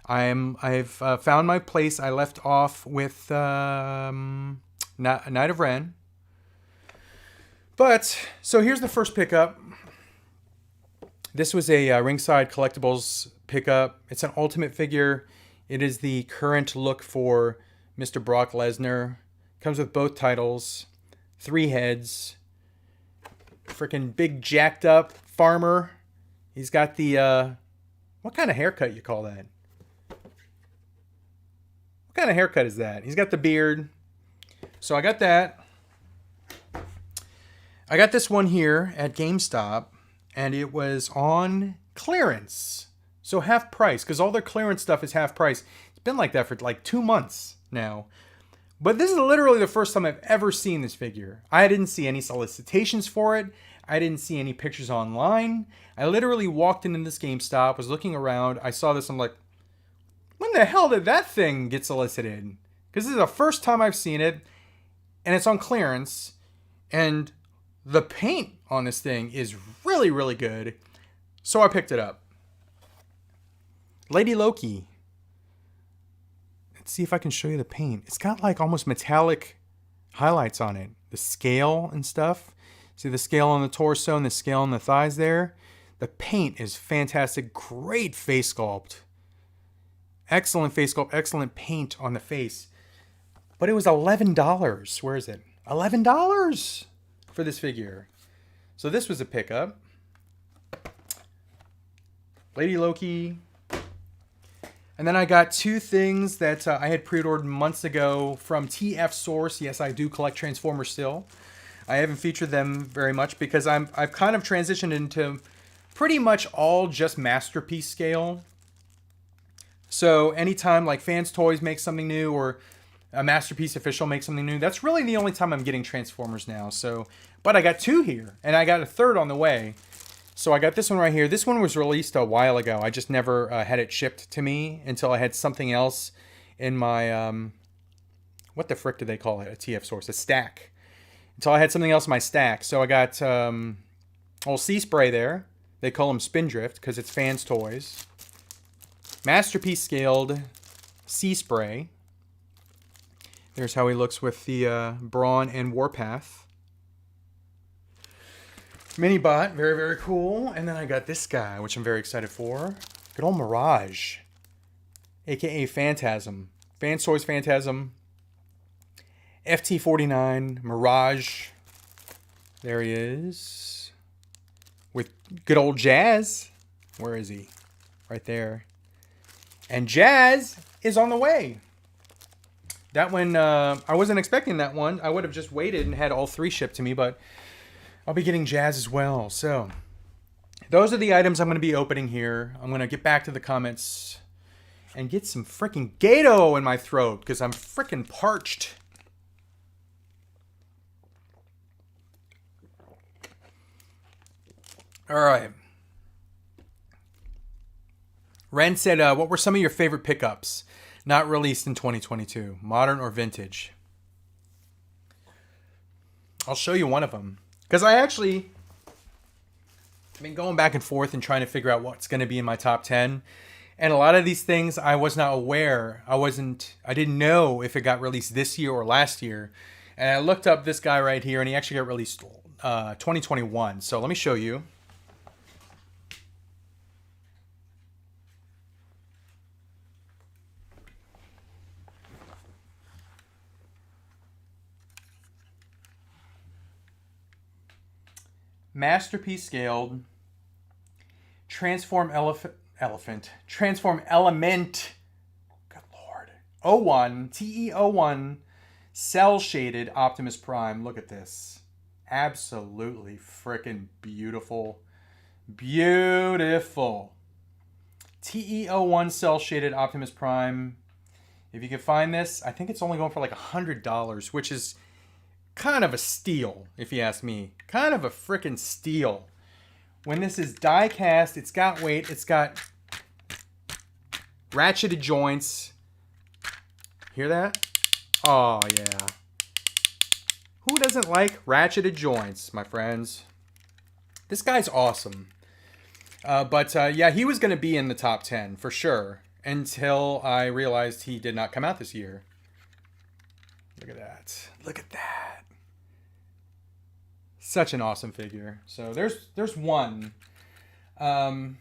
I've found my place. I left off with Knight of Ren. But so here's the first pickup. This was a Ringside Collectibles pickup. It's an Ultimate figure. It is the current look for Mr. Brock Lesnar. Comes with both titles. 3 heads. Freaking big jacked up farmer. He's got the, what kind of haircut you call that? What kind of haircut is that? He's got the beard. So I got that. I got this one here at GameStop, and it was on clearance. So half price, because all their clearance stuff is half price. It's been like that for like 2 months now. But this is literally the first time I've ever seen this figure. I didn't see any solicitations for it. I didn't see any pictures online. I literally walked into this GameStop, was looking around. I saw this, I'm like, when the hell did that thing get solicited? Because this is the first time I've seen it, and it's on clearance. And the paint on this thing is really, really good. So I picked it up. Lady Loki. Let's see if I can show you the paint. It's got like almost metallic highlights on it. The scale and stuff. See the scale on the torso and the scale on the thighs there? The paint is fantastic. Great face sculpt. Excellent face sculpt. Excellent paint on the face. But it was $11. Where is it? $11 for this figure. So this was a pickup. Lady Loki. And then I got two things that I had pre-ordered months ago from TF Source. Yes, I do collect Transformers still. I haven't featured them very much because I've kind of transitioned into pretty much all just Masterpiece scale. So anytime like Fans Toys makes something new or a Masterpiece official makes something new, that's really the only time I'm getting Transformers now. So, but I got two here and I got a third on the way. So I got this one right here. This one was released a while ago. I just never had it shipped to me until I had something else in my, what the frick do they call it? A TF Source, a stack. Until I had something else in my stack. So I got old Sea Spray there. They call him Spindrift because it's Fans Toys. Masterpiece scaled Sea Spray. There's how he looks with the Brawn and Warpath. Minibot, very, very cool. And then I got this guy, which I'm very excited for. Good old Mirage, aka Phantasm. Fans Toys Phantasm. FT49, Mirage. There he is. With good old Jazz. Where is he? Right there. And Jazz is on the way. That one, I wasn't expecting that one. I would have just waited and had all three shipped to me, but I'll be getting Jazz as well. So those are the items I'm going to be opening here. I'm going to get back to the comments and get some freaking Gato in my throat because I'm freaking parched. All right. Ren said, what were some of your favorite pickups not released in 2022? Modern or vintage? I'll show you one of them. Because I've been going back and forth and trying to figure out what's going to be in my top 10. And a lot of these things I was not aware. I didn't know if it got released this year or last year. And I looked up this guy right here and he actually got released 2021. So let me show you. Masterpiece scaled, Transform Element, good lord, 01, TE01, cell shaded Optimus Prime. Look at this. Absolutely freaking beautiful. Beautiful. TE01 cell shaded Optimus Prime. If you can find this, I think it's only going for like $100, which is kind of a steal, if you ask me. Kind of a freaking steal. When this is die cast, it's got weight, it's got ratcheted joints. Hear that? Oh, yeah. Who doesn't like ratcheted joints, my friends? This guy's awesome. Yeah, he was going to be in the top 10 for sure until I realized he did not come out this year. Look at that. Look at that. Such an awesome figure. So there's one. As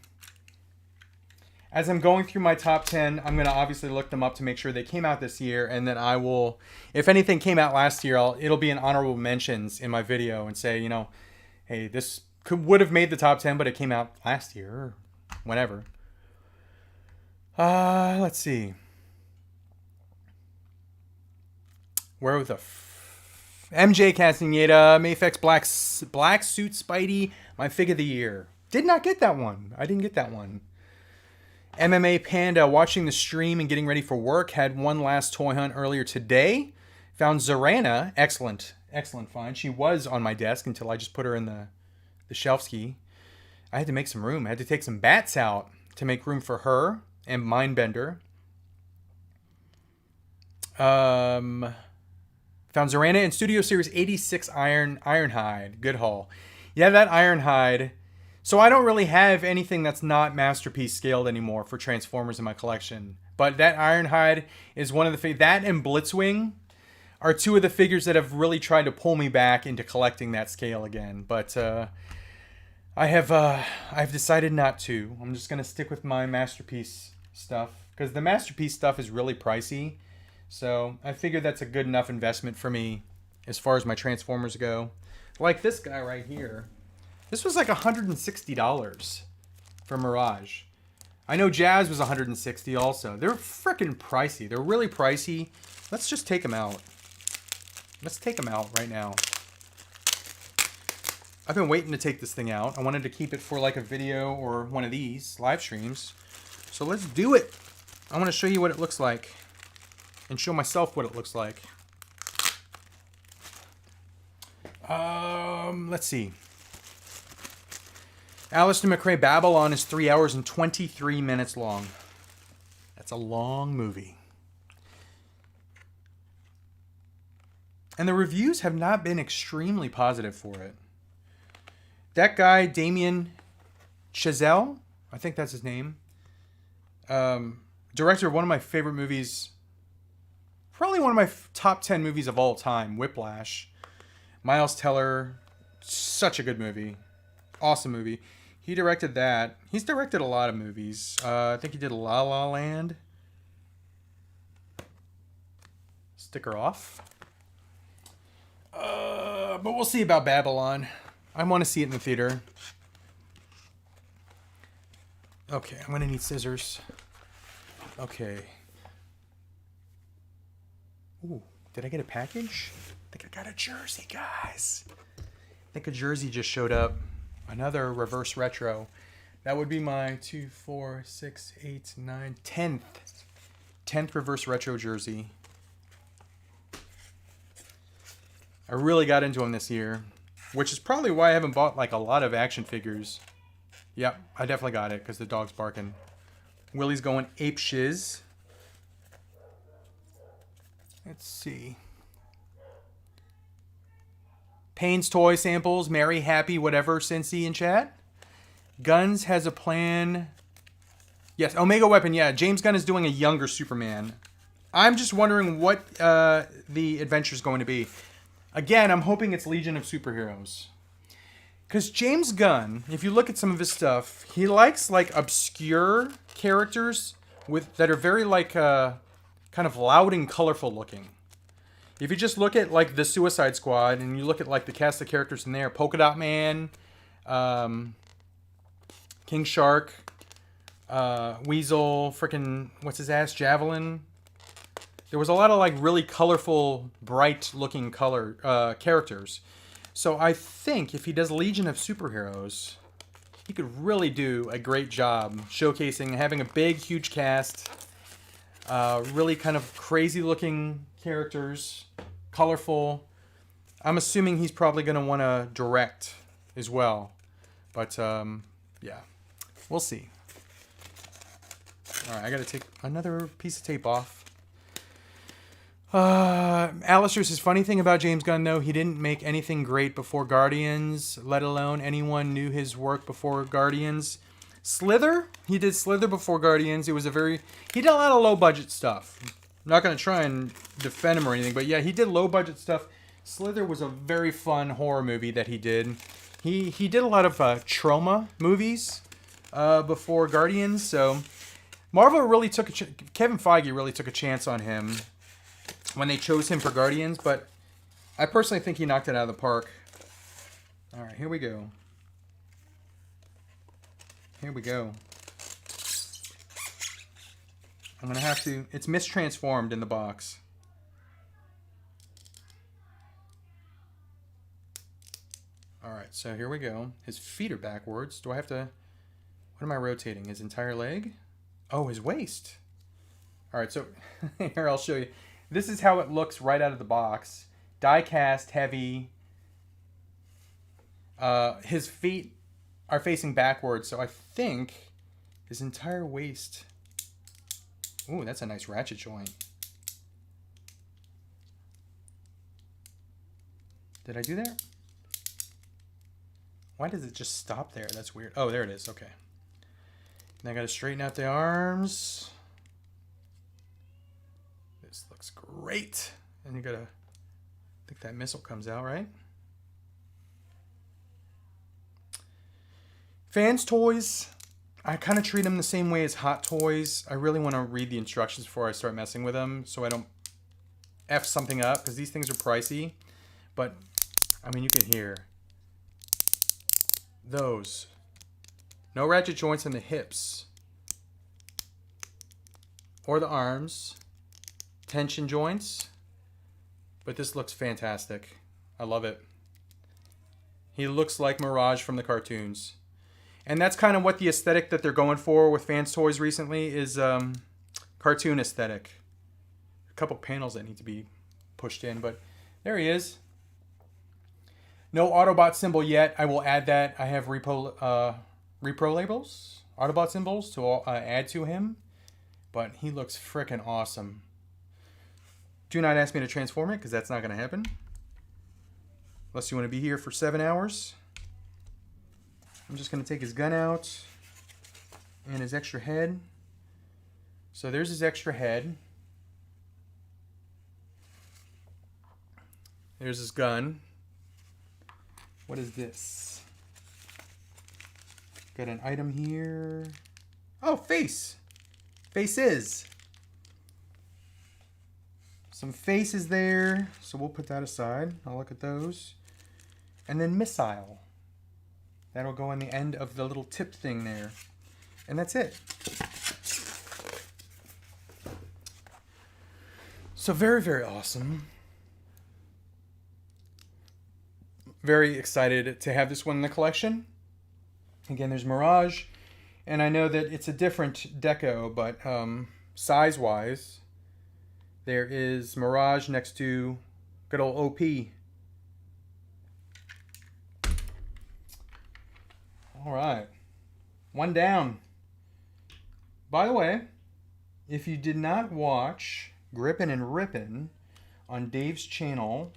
I'm going through my top 10, I'm going to obviously look them up to make sure they came out this year. And then I will, if anything came out last year, it'll be in honorable mentions in my video and say, you know, hey, this would have made the top 10, but it came out last year or whenever. Let's see. Where the MJ Castaneda, Mafex Black Suit Spidey, my fig of the year. Did not get that one. I didn't get that one. MMA Panda, watching the stream and getting ready for work. Had one last toy hunt earlier today. Found Zorana. Excellent. Excellent find. She was on my desk until I just put her in the shelf ski. I had to make some room. I had to take some bats out to make room for her and Mindbender. Found Zorana in Studio Series 86 Ironhide. Good haul. Yeah, that Ironhide. So I don't really have anything that's not Masterpiece scaled anymore for Transformers in my collection. But that Ironhide is one of the that and Blitzwing are two of the figures that have really tried to pull me back into collecting that scale again. But I've decided not to. I'm just gonna stick with my Masterpiece stuff because the Masterpiece stuff is really pricey. So I figured that's a good enough investment for me as far as my Transformers go. Like this guy right here. This was like $160 for Mirage. I know Jazz was 160 also. They're freaking pricey. They're really pricey. Let's just take them out. Let's take them out right now. I've been waiting to take this thing out. I wanted to keep it for like a video or one of these live streams. So let's do it. I want to show you what it looks like and show myself what it looks like. Let's see. Alistair McRae Babylon is 3 hours and 23 minutes long. That's a long movie. And the reviews have not been extremely positive for it. That guy, Damien Chazelle, I think that's his name, director of one of my favorite movies, probably one of my top 10 movies of all time, Whiplash. Miles Teller, such a good movie. Awesome movie. He directed that. He's directed a lot of movies. I think he did La La Land. Sticker off. But we'll see about Babylon. I want to see it in the theater. Okay, I'm going to need scissors. Okay. Ooh, did I get a package? I think I got a jersey, guys. I think a jersey just showed up. Another reverse retro. That would be my 2, 4, 6, 8, 9, 10th reverse retro jersey. I really got into them this year, which is probably why I haven't bought like a lot of action figures. Yep, I definitely got it because the dog's barking. Willie's going ape shiz. Let's see. Payne's toy samples, Mary, Happy, whatever, Cincy in chat. Guns has a plan. Yes, Omega Weapon, yeah. James Gunn is doing a younger Superman. I'm just wondering what the adventure is going to be. Again, I'm hoping it's Legion of Superheroes. Because James Gunn, if you look at some of his stuff, he likes like obscure characters that are very like kind of loud and colorful looking. If you just look at like the Suicide Squad and you look at like the cast of characters in there, Polka Dot Man, King Shark, Weasel, frickin' what's his ass, Javelin. There was a lot of like really colorful, bright looking characters. So I think if he does Legion of Superheroes, he could really do a great job showcasing, having a big, huge cast, really kind of crazy looking characters, colorful. I'm assuming he's probably going to want to direct as well. But yeah, we'll see. All right, I got to take another piece of tape off. Alistair says, funny thing about James Gunn, though, he didn't make anything great before Guardians, let alone anyone knew his work before Guardians. Slither? He did Slither before Guardians. He did a lot of low-budget stuff. I'm not going to try and defend him or anything, but yeah, he did low-budget stuff. Slither was a very fun horror movie that he did. He did a lot of trauma movies before Guardians, so Marvel really took Kevin Feige really took a chance on him when they chose him for Guardians, but I personally think he knocked it out of the park. All right, here we go. Here we go. I'm going to have to... It's mistransformed in the box. All right, so here we go. His feet are backwards. Do I have to... What am I rotating? His entire leg? Oh, his waist. All right, so here, I'll show you. This is how it looks right out of the box. Die-cast, heavy. His feet are facing backwards, so I think his entire waist... Ooh, that's a nice ratchet joint. Did I do that? Why does it just stop there? That's weird. Oh, there it is. Okay. Now I got to straighten out the arms. This looks great. And you got to... I think that missile comes out, right? Fans toys. I kind of treat them the same way as Hot Toys. I really want to read the instructions before I start messing with them so I don't F something up, because these things are pricey. But, I mean, you can hear those. No ratchet joints in the hips. or the arms. Tension joints. But this looks fantastic. I love it. He looks like Mirage from the cartoons. And that's kind of what the aesthetic that they're going for with Fans Toys recently is cartoon aesthetic. A couple panels that need to be pushed in, but there he is. No Autobot symbol yet. I will add that. I have repro labels, Autobot symbols to add to him, but he looks freaking awesome. Do not ask me to transform it because that's not going to happen. Unless you want to be here for 7 hours. I'm just going to take his gun out and his extra head. So there's his extra head. There's his gun. What is this? Got an item here. Oh, face. Faces. Some faces there. So we'll put that aside. I'll look at those. And then missile. That'll go on the end of the little tip thing there. And that's it. So very, very awesome. Very excited to have this one in the collection. Again, there's Mirage. And I know that it's a different deco, but size-wise, there is Mirage next to good old OP. All right, one down. By the way, if you did not watch Grippin' and Rippin' on Dave's channel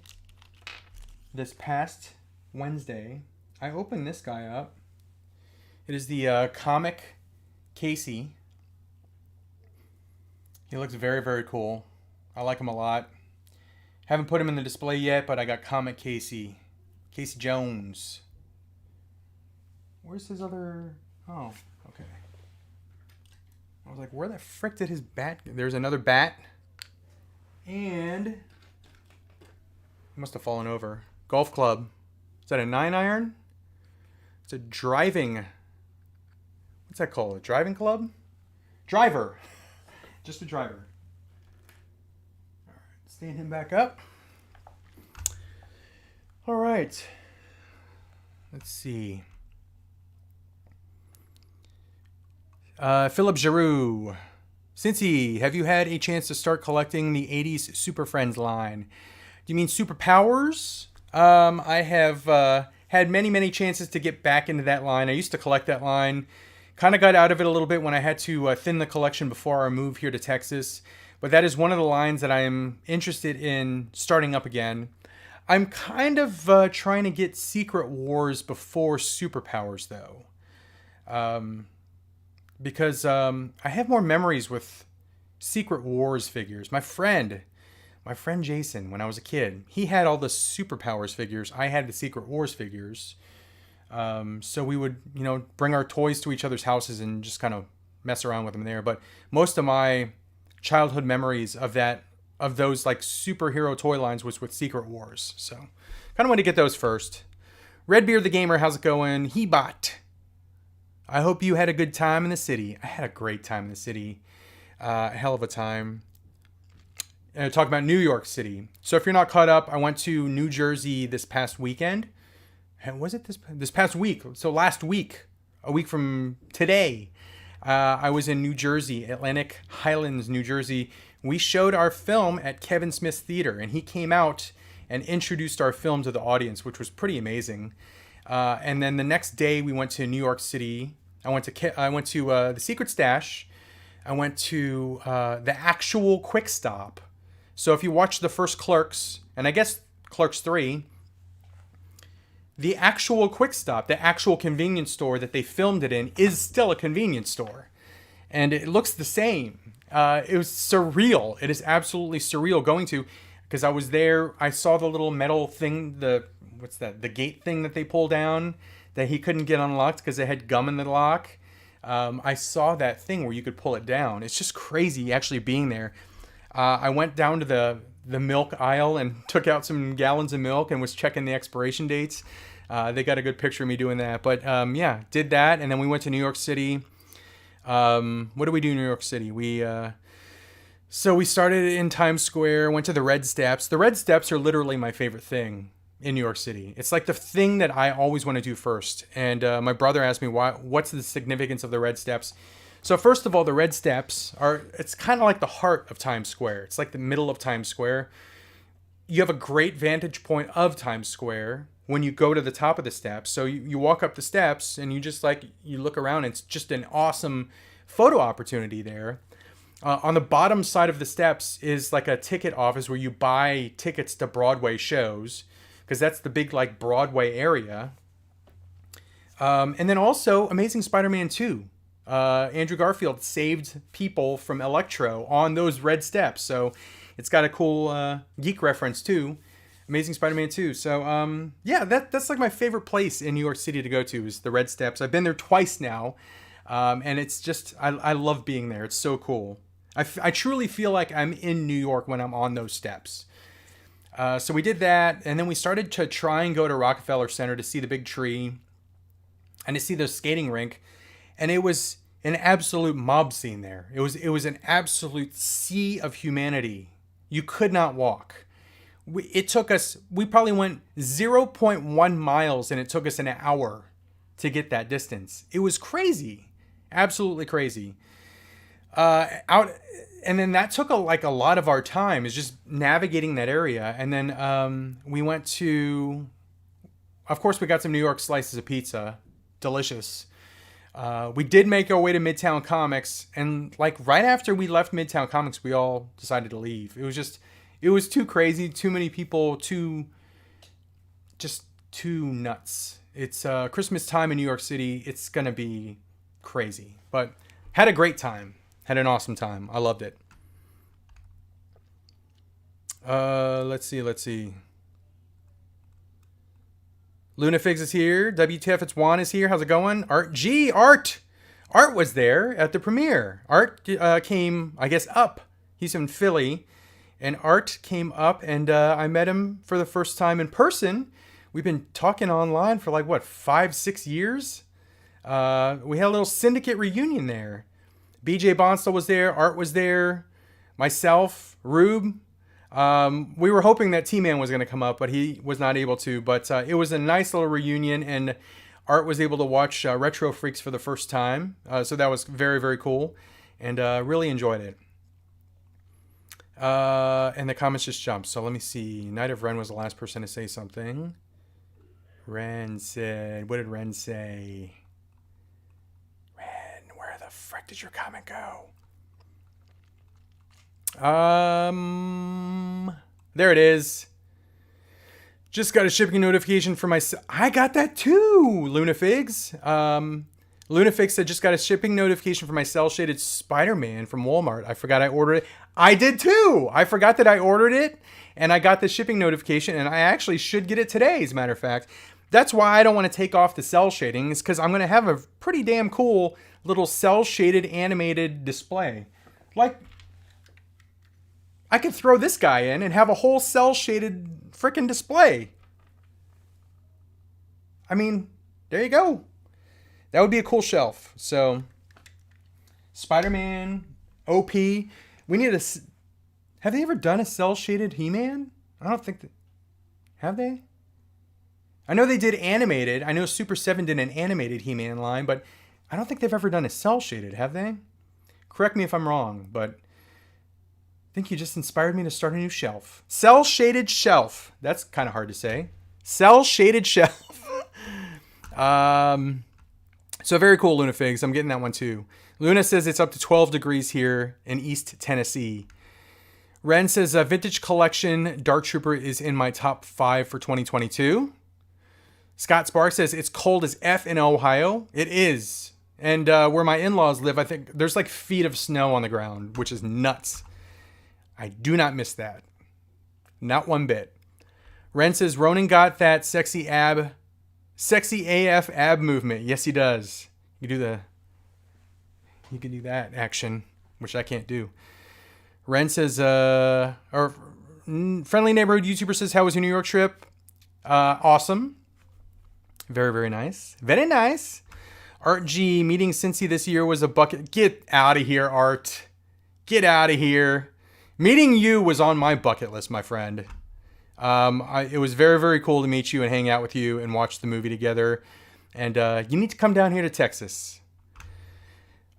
this past Wednesday, I opened this guy up. It is the comic Casey. He looks very, very cool. I like him a lot. Haven't put him in the display yet, but I got comic Casey. Casey Jones. Where's his other... Oh, okay. I was like, where the frick did his bat... There's another bat. And... It must have fallen over. Golf club. Is that a 9-iron? It's a driving... What's that called? A driving club? Driver. Just a driver. All right. Stand him back up. All right. Let's see. Philip Giroux. Cincy, have you had a chance to start collecting the 80s Super Friends line? Do you mean Superpowers? I have had many, many chances to get back into that line. I used to collect that line. Kind of got out of it a little bit when I had to thin the collection before our move here to Texas. But that is one of the lines that I am interested in starting up again. I'm kind of trying to get Secret Wars before Superpowers, though. Because I have more memories with Secret Wars figures. My friend Jason, when I was a kid, he had all the Superpowers figures. I had the Secret Wars figures. So we would, bring our toys to each other's houses and just kind of mess around with them there. But most of my childhood memories of those like superhero toy lines was with Secret Wars. So kind of want to get those first. Redbeard the Gamer, how's it going? He-Bot. I hope you had a good time in the city. I had a great time in the city. A hell of a time. And talk about New York City. So if you're not caught up, I went to New Jersey this past weekend. And was it this past week? So last week, a week from today, I was in New Jersey, Atlantic Highlands, New Jersey. We showed our film at Kevin Smith's Theater, and he came out and introduced our film to the audience, which was pretty amazing. And then the next day, we went to New York City. I went to the Secret Stash. I went to the actual Quick Stop. So if you watch the first Clerks, and I guess Clerks 3, the actual Quick Stop, the actual convenience store that they filmed it in, is still a convenience store. And it looks the same. It was surreal. It is absolutely surreal going to, because I was there. I saw the little metal thing, the gate thing that they pull down that he couldn't get unlocked because it had gum in the lock. I saw that thing where you could pull it down. It's just crazy actually being there. I went down to the milk aisle and took out some gallons of milk and was checking the expiration dates. They got a good picture of me doing that. But yeah, did that. And then we went to New York City. What did we do in New York City? We So we started in Times Square, went to the Red Steps. The Red Steps are literally my favorite thing in New York City. It's like the thing that I always want to do first. And my brother asked me, what's the significance of the Red Steps? So first of all, the Red Steps it's kind of like the heart of Times Square. It's like the middle of Times Square. You have a great vantage point of Times Square when you go to the top of the steps. So you walk up the steps and you look around. It's just an awesome photo opportunity there. On the bottom side of the steps is like a ticket office where you buy tickets to Broadway shows, because that's the big like Broadway area. And then also Amazing Spider-Man 2. Andrew Garfield saved people from Electro on those red steps. So it's got a cool geek reference too. Amazing Spider-Man 2. So yeah, that's like my favorite place in New York City to go to is the Red Steps. I've been there twice now. And it's just, I love being there. It's so cool. I truly feel like I'm in New York when I'm on those steps. So we did that, and then we started to try and go to Rockefeller Center to see the big tree and to see the skating rink. And it was an absolute mob scene there. It was an absolute sea of humanity. You could not walk. We probably went 0.1 miles, and it took us an hour to get that distance. It was crazy. Absolutely crazy. And then that took a lot of our time, is just navigating that area. And then we went to, of course, we got some New York slices of pizza, delicious. We did make our way to Midtown Comics, and like right after we left Midtown Comics, we all decided to leave. It was too crazy, too many people, too nuts. It's Christmas time in New York City. It's gonna be crazy, but had a great time. Had an awesome time. I loved it. Let's see. Lunafigs is here. WTF, it's Juan is here. How's it going? Art was there at the premiere. Art came, I guess, up. He's in Philly. And Art came up, and I met him for the first time in person. We've been talking online for 5-6 years? We had a little syndicate reunion there. BJ Bonsall was there, Art was there, myself, Rube. We were hoping that T-Man was going to come up, but he was not able to. But it was a nice little reunion, and Art was able to watch Retro Freaks for the first time. So that was very, very cool, and really enjoyed it. And the comments just jumped. So let me see. Knight of Ren was the last person to say something. Ren said, what did Ren say? Where the frick did your comment go? There it is. Just got a shipping notification for myself. I got that too, Lunafigs. Lunafigs said just got a shipping notification for my cel-shaded Spider-Man from Walmart. I forgot I ordered it. I did too. I forgot that I ordered it, and I got the shipping notification, and I actually should get it today, as a matter of fact. That's why I don't want to take off the cel shading, is because I'm going to have a pretty damn cool little cel-shaded animated display. Like, I could throw this guy in and have a whole cel-shaded frickin' display. I mean, there you go. That would be a cool shelf. So, Spider-Man, OP. We need have they ever done a cel-shaded He-Man? I don't think that... Have they? I know they did animated. I know Super 7 did an animated He-Man line, but I don't think they've ever done a cel-shaded, have they? Correct me if I'm wrong, but I think you just inspired me to start a new shelf. Cel-shaded shelf. That's kind of hard to say. Cel-shaded shelf. So very cool, Lunafigs. I'm getting that one too. Luna says it's up to 12 degrees here in East Tennessee. Ren says Vintage Collection Dark Trooper is in my top 5 for 2022. Scott Sparks says it's cold as F in Ohio. It is. And where my in-laws live, I think there's like feet of snow on the ground, which is nuts. I do not miss that. Not one bit. Ren says Ronan got that sexy AF ab movement. Yes, he does. You can do that action, which I can't do. Ren says, or friendly neighborhood YouTuber says, how was your New York trip? Awesome. Very, very nice. Very nice. Art G, meeting Cincy this year was a bucket. Get out of here, Art. Get out of here. Meeting you was on my bucket list, my friend. It was very, very cool to meet you and hang out with you and watch the movie together. And you need to come down here to Texas.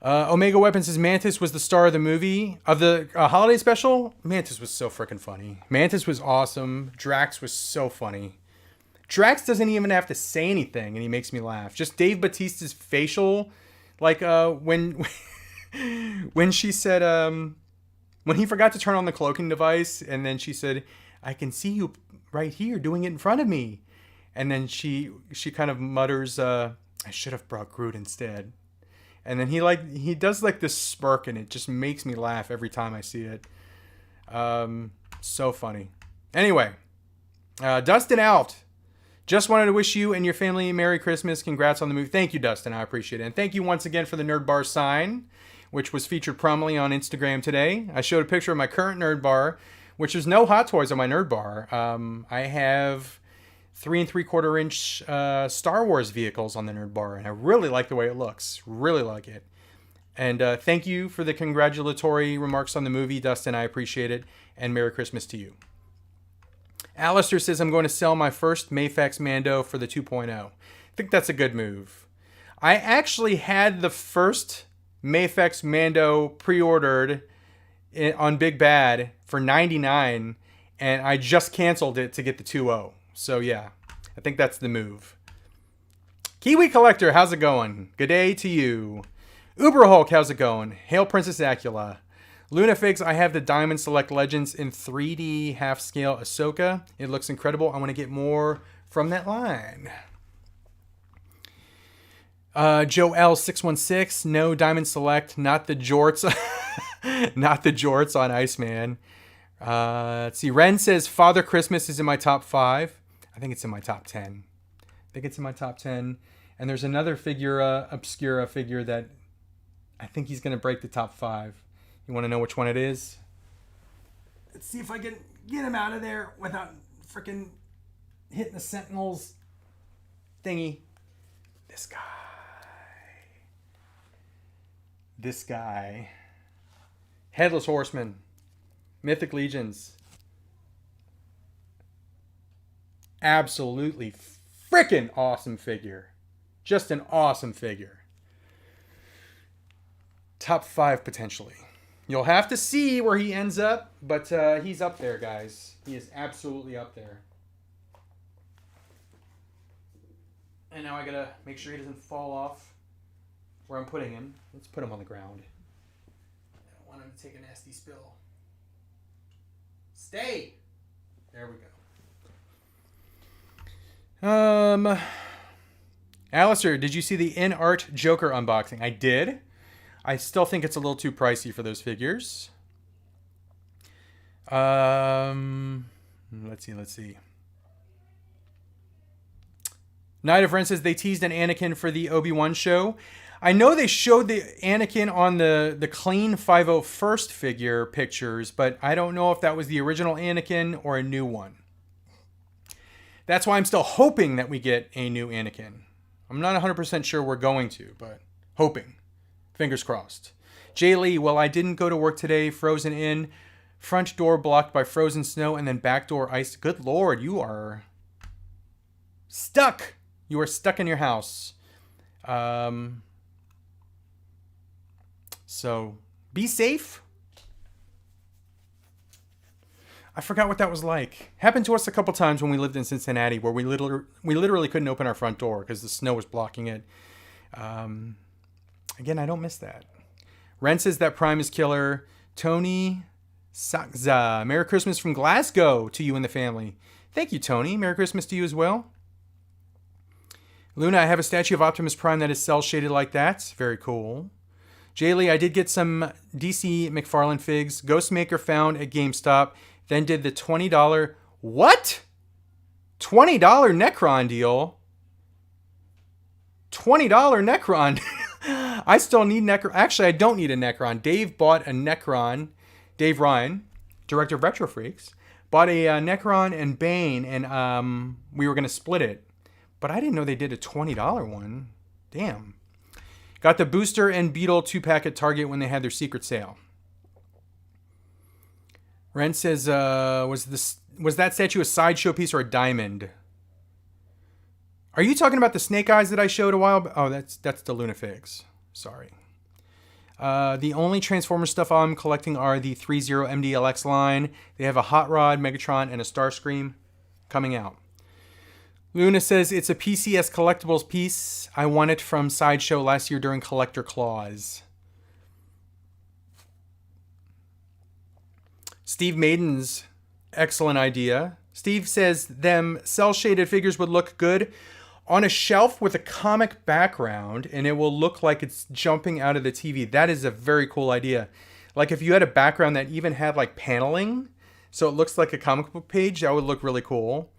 Omega Weapons says Mantis was the star of the movie, of the holiday special. Mantis was so freaking funny. Mantis was awesome. Drax was so funny. Drax doesn't even have to say anything, and he makes me laugh. Just Dave Bautista's facial, like when when she said when he forgot to turn on the cloaking device, and then she said, "I can see you right here doing it in front of me," and then she kind of mutters, "I should have brought Groot instead." And then he does like this smirk, and it just makes me laugh every time I see it. So funny. Anyway, Dustin Alft. Just wanted to wish you and your family Merry Christmas. Congrats on the movie. Thank you, Dustin. I appreciate it. And thank you once again for the Nerd Bar sign, which was featured prominently on Instagram today. I showed a picture of my current Nerd Bar, which there's no Hot Toys on my Nerd Bar. I have 3 3/4 inch Star Wars vehicles on the Nerd Bar, and I really like the way it looks. Really like it. And thank you for the congratulatory remarks on the movie, Dustin. I appreciate it. And Merry Christmas to you. Alistair says, I'm going to sell my first Mafex Mando for the 2.0. I think that's a good move. I actually had the first Mafex Mando pre-ordered on Big Bad for $99, and I just canceled it to get the 2.0. So yeah, I think that's the move. Kiwi Collector, how's it going? Good day to you. Uber Hulk, how's it going? Hail Princess Acula. Lunafigs, I have the Diamond Select Legends in 3D half-scale Ahsoka. It looks incredible. I want to get more from that line. Joe L616, no Diamond Select, not the jorts. Not the jorts on Iceman. Let's see. Ren says Father Christmas is in my top 5. I think it's in my top 10. And there's another figure, Obscura figure that I think he's going to break the top 5. You want to know which one it is? Let's see if I can get him out of there without freaking hitting the Sentinels thingy. This guy. Headless Horseman. Mythic Legions. Absolutely freaking awesome figure. Just an awesome figure. Top 5 potentially. You'll have to see where he ends up, but he's up there, guys. He is absolutely up there. And now I gotta make sure he doesn't fall off where I'm putting him. Let's put him on the ground. I don't want him to take a nasty spill. Stay! There we go. Alistair, did you see the in-art Joker unboxing? I did. I still think it's a little too pricey for those figures. Let's see. Night of Ren says they teased an Anakin for the Obi-Wan show. I know they showed the Anakin on the clean 501st figure pictures, but I don't know if that was the original Anakin or a new one. That's why I'm still hoping that we get a new Anakin. I'm not 100% sure we're going to, but hoping. Fingers crossed. Jay Lee, well, I didn't go to work today. Frozen in. Front door blocked by frozen snow and then back door ice. Good Lord, you are stuck. You are stuck in your house. So be safe. I forgot what that was like. Happened to us a couple times when we lived in Cincinnati where we literally couldn't open our front door because the snow was blocking it. Again, I don't miss that. Ren says that Prime is killer. Tony Sakza. Merry Christmas from Glasgow to you and the family. Thank you, Tony. Merry Christmas to you as well. Luna, I have a statue of Optimus Prime that is cel-shaded like that. Very cool. Jaylee, I did get some DC McFarlane figs. Ghostmaker found at GameStop. Then did the $20... What? $20 Necron deal? $20 Necron. I still need Necron. Actually, I don't need a Necron. Dave bought a Necron. Dave Ryan, director of Retro Freaks, bought a Necron and Bane, and we were going to split it. But I didn't know they did a $20 one. Damn. Got the Booster and Beetle 2-pack at Target when they had their secret sale. Ren says, was that statue a sideshow piece or a diamond? Are you talking about the snake eyes that I showed a while back? Oh, that's the Lunafigs. Sorry. The only Transformer stuff I'm collecting are the 30 MDLX line. They have a Hot Rod, Megatron, and a Starscream coming out. Luna says, it's a PCS collectibles piece. I won it from Sideshow last year during Collector Clause. Steve Maiden's excellent idea. Steve says them cel-shaded figures would look good on a shelf with a comic background, and it will look like it's jumping out of the TV. That is a very cool idea. Like if you had a background that even had like paneling, so it looks like a comic book page, that would look really cool.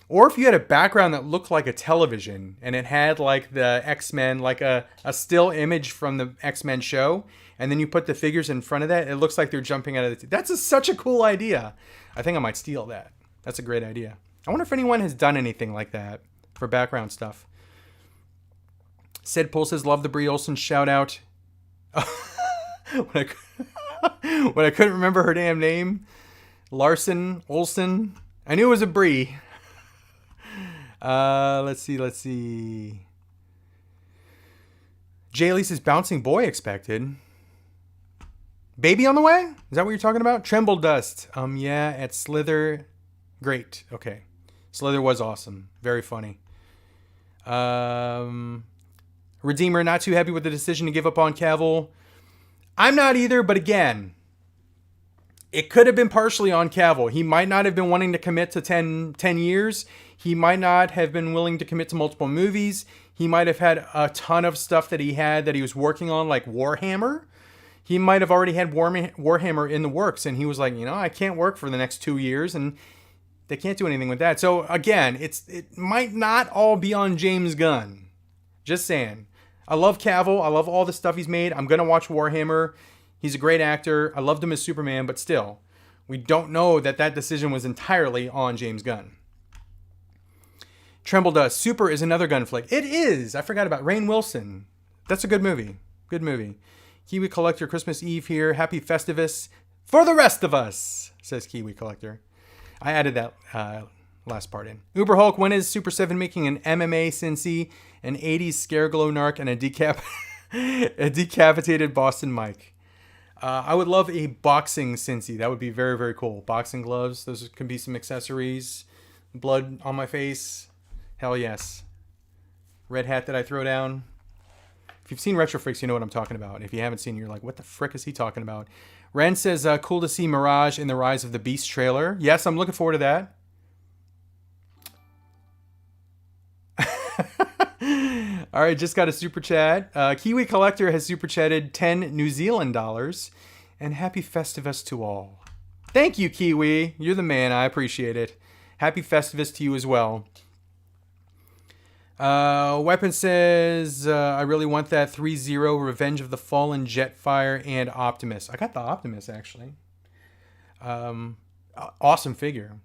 Or if you had a background that looked like a television and it had like the X-Men, like a still image from the X-Men show, and then you put the figures in front of that, it looks like they're jumping out of the... That's such a cool idea. I think I might steal that. That's a great idea. I wonder if anyone has done anything like that for background stuff. Sid Pool says, love the Brie Olsen shout out. when I couldn't remember her damn name. Olsen. I knew it was a Brie. Let's see. Jaylee says, bouncing boy expected. Baby on the way? Is that what you're talking about? Tremble Dust. Yeah, at Slither. Great. Okay. Slither was awesome. Very funny. Redeemer, not too happy with the decision to give up on Cavill. I'm not either, but again, it could have been partially on Cavill. He might not have been wanting to commit to 10 years. He might not have been willing to commit to multiple movies. He might have had a ton of stuff that he was working on, like Warhammer. He might have already had Warhammer in the works, and he was like, I can't work for the next 2 years, and they can't do anything with that. So again, it might not all be on James Gunn. Just saying. I love Cavill. I love all the stuff he's made. I'm going to watch Warhammer. He's a great actor. I loved him as Superman, but still, we don't know that decision was entirely on James Gunn. Tremble Dust. Super is another gun flick. It is. I forgot about Rainn Wilson. That's a good movie. Good movie. Kiwi Collector, Christmas Eve here. Happy Festivus for the rest of us, says Kiwi Collector. I added that last part in. Uber Hulk, when is Super 7 making an MMA Cincy, an 80s Scareglow Narc, and a decapitated Boston Mike? I would love a boxing Cincy. That would be very, very cool. Boxing gloves. Those can be some accessories. Blood on my face. Hell yes. Red hat that I throw down. If you've seen Retro Freaks, you know what I'm talking about. If you haven't seen it, you're like, what the frick is he talking about? Ren says, cool to see Mirage in the Rise of the Beast trailer. Yes, I'm looking forward to that. All right, just got a super chat. Kiwi Collector has super chatted 10 New Zealand dollars. And happy Festivus to all. Thank you, Kiwi. You're the man. I appreciate it. Happy Festivus to you as well. Weapon says, I really want that 3-0 Revenge of the Fallen, Jetfire, and Optimus. I got the Optimus, actually. Awesome figure.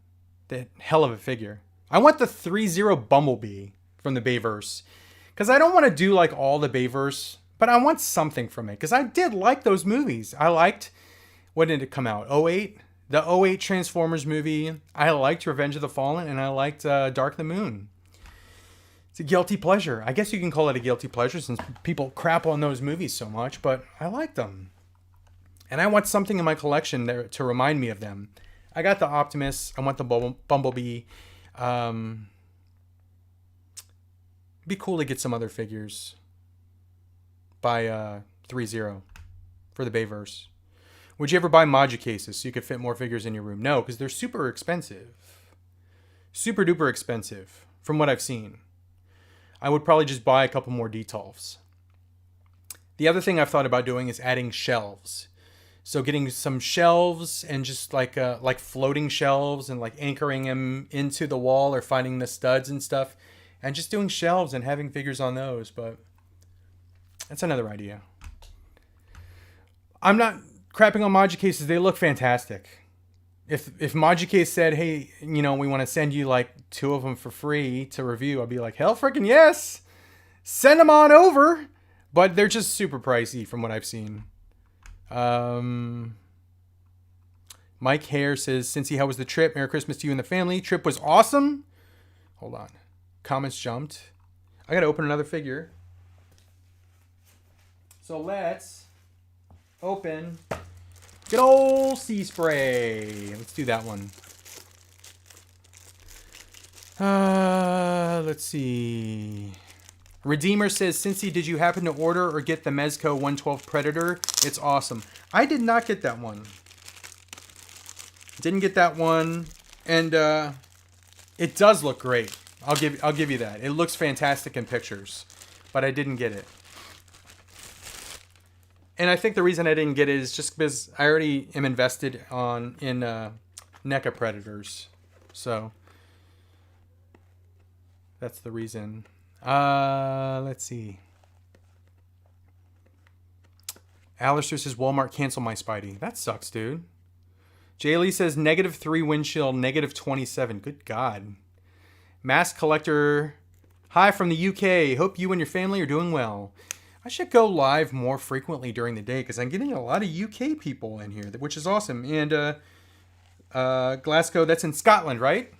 That hell of a figure. I want the 3-0 Bumblebee from the Bayverse. Because I don't want to do like all the Bayverse, but I want something from it. Because I did like those movies. I liked, what did it come out? 08? The 08 Transformers movie. I liked Revenge of the Fallen, and I liked Dark the Moon. It's a guilty pleasure. I guess you can call it a guilty pleasure since people crap on those movies so much, but I like them. And I want something in my collection there to remind me of them. I got the Optimus. I want the Bumblebee. Be cool to get some other figures by 3-0 for the Bayverse. Would you ever buy Maja cases so you could fit more figures in your room? No, because they're super expensive. Super duper expensive from what I've seen. I would probably just buy a couple more Detolfs. The other thing I've thought about doing is adding shelves. So getting some shelves and just like floating shelves and like anchoring them into the wall or finding the studs and stuff. And just doing shelves and having figures on those. But that's another idea. I'm not crapping on Maja cases. They look fantastic. If Maja Case said, hey, we want to send you like 2 of them for free to review, I'd be like, hell freaking yes. Send them on over. But they're just super pricey from what I've seen. Mike Hare says, Cincy, how was the trip? Merry Christmas to you and the family. Trip was awesome. Hold on. Comments jumped. I got to open another figure. So let's open good old Sea Spray. Let's do that one. Let's see. Redeemer says, Cincy, did you happen to order or get the Mezco 112 Predator? It's awesome. I did not get that one. Didn't get that one. And it does look great. I'll give you that. It looks fantastic in pictures. But I didn't get it. And I think the reason I didn't get it is just because I already am invested in NECA Predators. So that's the reason. Let's see. Alistair says Walmart cancel my Spidey. That sucks, dude. Jaylee says -3 wind chill, -27. Good God. Mask Collector. Hi from the UK. Hope you and your family are doing well. I should go live more frequently during the day because I'm getting a lot of UK people in here, which is awesome. And Glasgow, that's in Scotland, right?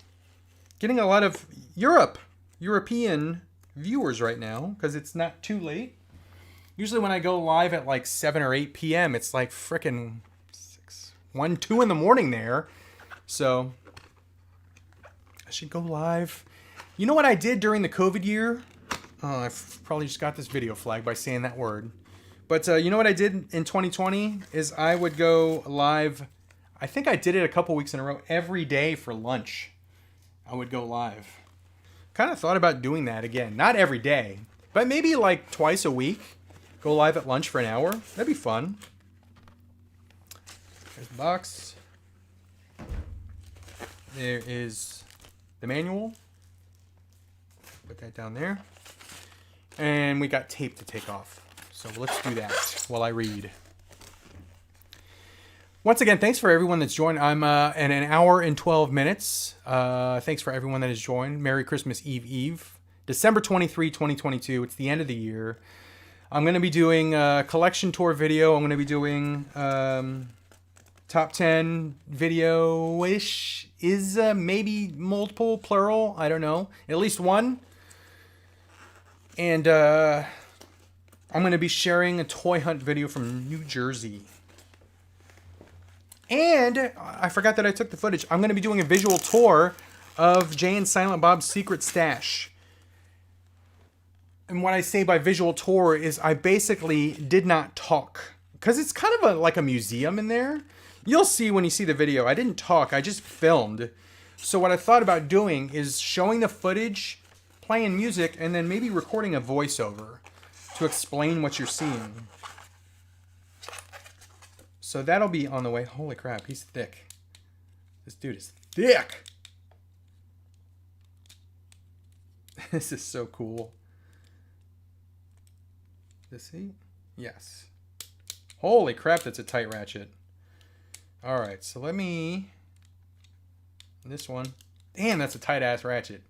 Getting a lot of European viewers right now because it's not too late. Usually when I go live at like 7 or 8 p.m., it's like frickin' 1, 2 in the morning there. So I should go live. You know what I did during the COVID year? Oh, I probably just got this video flagged by saying that word. But you know what I did in 2020 is I would go live. I think I did it a couple weeks in a row. Every day for lunch, I would go live. Kind of thought about doing that again. Not every day, but maybe like twice a week. Go live at lunch for an hour. That'd be fun. There's the box. There is the manual. Put that down there. And we got tape to take off. So let's do that while I read. Once again, thanks for everyone that's joined. I'm at an hour and 12 minutes. Thanks for everyone that has joined. Merry Christmas Eve. December 23, 2022. It's the end of the year. I'm going to be doing a collection tour video. I'm going to be doing top 10 video-ish. Is maybe multiple, plural. I don't know. At least one. And I'm going to be sharing a toy hunt video from New Jersey. And I forgot that I took the footage. I'm going to be doing a visual tour of Jay and Silent Bob's secret stash. And what I say by visual tour is I basically did not talk. Because it's kind of like a museum in there. You'll see when you see the video. I didn't talk. I just filmed. So what I thought about doing is showing the footage, playing music, and then maybe recording a voiceover to explain what you're seeing. So that'll be on the way. Holy crap, he's thick. This dude is thick. This is so cool. Does he? Yes. Holy crap, that's a tight ratchet. Alright, so let me... This one. Damn, that's a tight ass ratchet.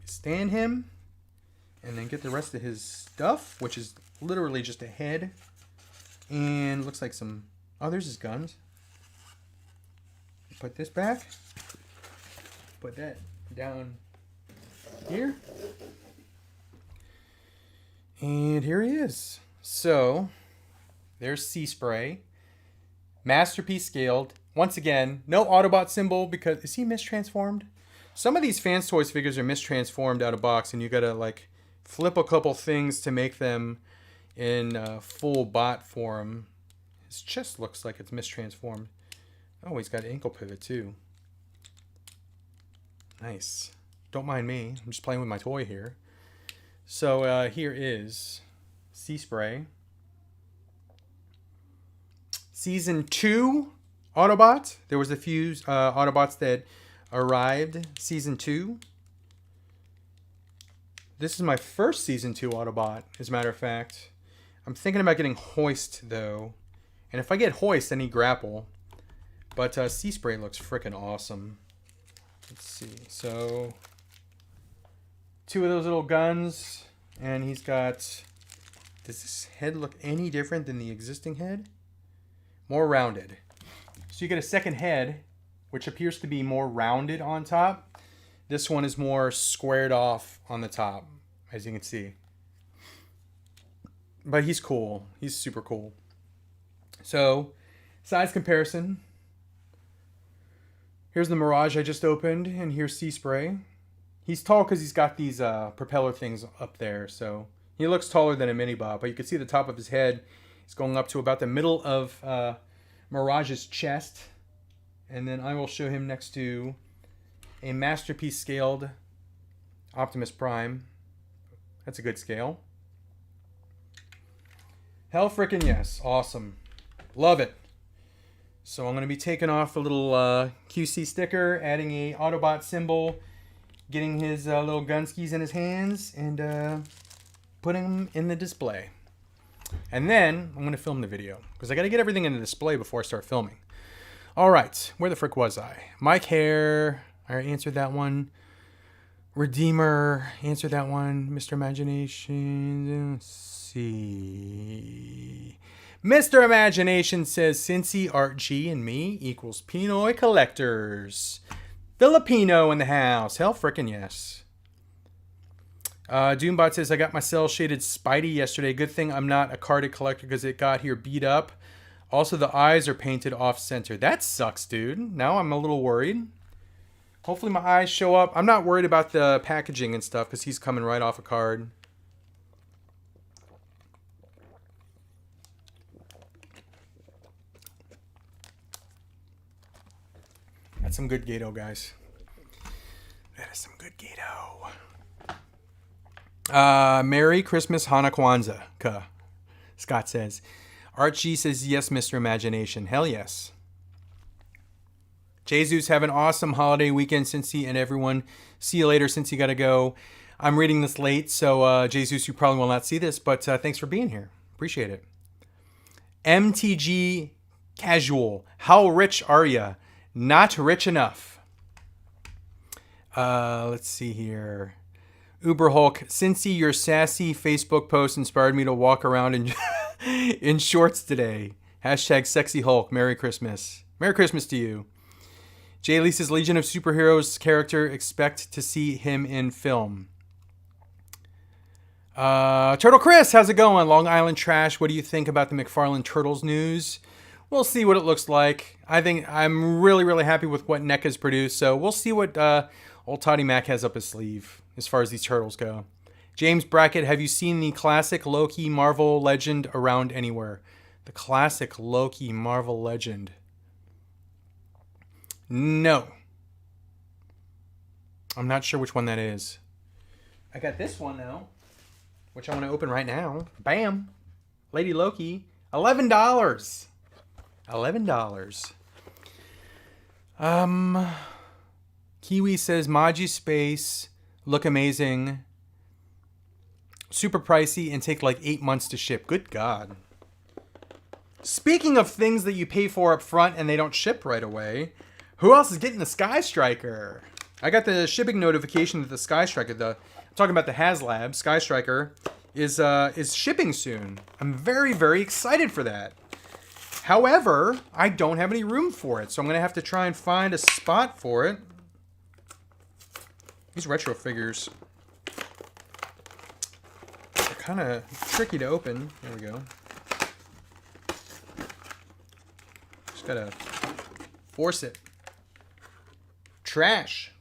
Stand him. And then get the rest of his stuff, which is literally just a head. And looks like some... Oh, there's his guns. Put this back. Put that down here. And here he is. So, there's Sea Spray. Masterpiece scaled. Once again, no Autobot symbol because... Is he mistransformed? Some of these Fans Toys figures are mistransformed out of box, and you gotta, like, flip a couple things to make them in full bot form. His chest looks like it's mistransformed. Oh, he's got ankle pivot too. Nice. Don't mind me. I'm just playing with my toy here. So here is Sea Spray. Season 2 Autobot. There was a few Autobots that arrived. Season 2. This is my first Season 2 Autobot, as a matter of fact. I'm thinking about getting Hoist, though. And if I get Hoist, I need Grapple. But Sea Spray looks freaking awesome. Let's see. So, 2 of those little guns. And he's got... Does this head look any different than the existing head? More rounded. So you get a second head, which appears to be more rounded on top. This one is more squared off on the top, as you can see. But he's cool. He's super cool. So, size comparison. Here's the Mirage I just opened, and here's Sea Spray. He's tall because he's got these propeller things up there, so he looks taller than a mini bot, but you can see the top of his head is going up to about the middle of Mirage's chest. And then I will show him next to a Masterpiece scaled Optimus Prime. That's a good scale. Hell frickin' yes. Awesome. Love it. So I'm going to be taking off a little QC sticker, adding a Autobot symbol, getting his little gun skis in his hands, and putting them in the display. And then I'm going to film the video, because I got to get everything in the display before I start filming. All right. Where the frick was I? Mike Hare. I answered that one. Redeemer. Answered that one. Mr. Imagination. Let's see. Mr. Imagination says Cincy, Art G, and me equals Pinoy Collectors. Filipino in the house. Hell frickin' yes. Doombot says, I got my cell shaded Spidey yesterday. Good thing I'm not a carded collector because it got here beat up. Also, the eyes are painted off center. That sucks, dude. Now I'm a little worried. Hopefully my eyes show up. I'm not worried about the packaging and stuff because he's coming right off a card. That's some good Gato, guys. That is some good Gato. Merry Christmas, Hana Kwanzaa. Scott says. Archie says, yes, Mr. Imagination. Hell yes. Jesus, have an awesome holiday weekend, Cincy, and everyone. See you later, Cincy, gotta go. I'm reading this late, so Jesus, you probably will not see this, but thanks for being here. Appreciate it. MTG Casual. How rich are ya? Not rich enough. Let's see here. Uber Hulk, Cincy, your sassy Facebook post inspired me to walk around in shorts today. Hashtag sexy Hulk. Merry Christmas. Merry Christmas to you. Jay Lee says, Legion of Superheroes character, expect to see him in film. Turtle Chris, how's it going? Long Island Trash, what do you think about the McFarlane Turtles news? We'll see what it looks like. I think I'm really, really happy with what NECA's produced, so we'll see what old Toddy Mac has up his sleeve as far as these turtles go. James Brackett, have you seen the classic Loki Marvel Legend around anywhere? The classic Loki Marvel Legend. No. I'm not sure which one that is. I got this one, though, which I want to open right now. Bam. Lady Loki. $11. $11. Kiwi says, Maji Space, look amazing. Super pricey and take like 8 months to ship. Good God. Speaking of things that you pay for up front and they don't ship right away, who else is getting the Sky Striker? I got the shipping notification that the Sky Striker, I'm talking about the HasLab, Sky Striker, is shipping soon. I'm very, very excited for that. However, I don't have any room for it, so I'm going to have to try and find a spot for it. These retro figures are kind of tricky to open. There we go. Just got to force it. Trash.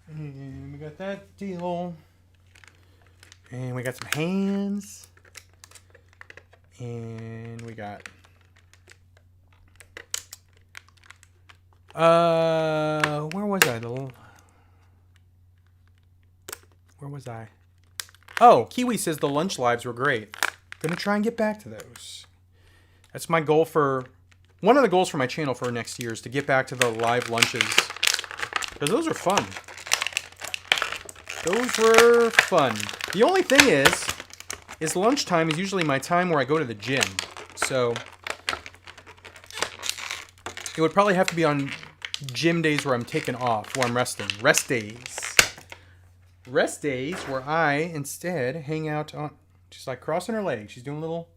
And we got that deal. And we got some hands. And we got where was I? Where was I? Oh, Kiwi says the lunch lives were great. Gonna try and get back to those. That's my goal for one of the goals for my channel for next year is to get back to the live lunches. Because those are fun. Those were fun. The only thing is lunchtime is usually my time where I go to the gym. So it would probably have to be on gym days where I'm taking off, where I'm resting. Rest days. Rest days where I instead hang out on, she's like crossing her legs. She's doing a little,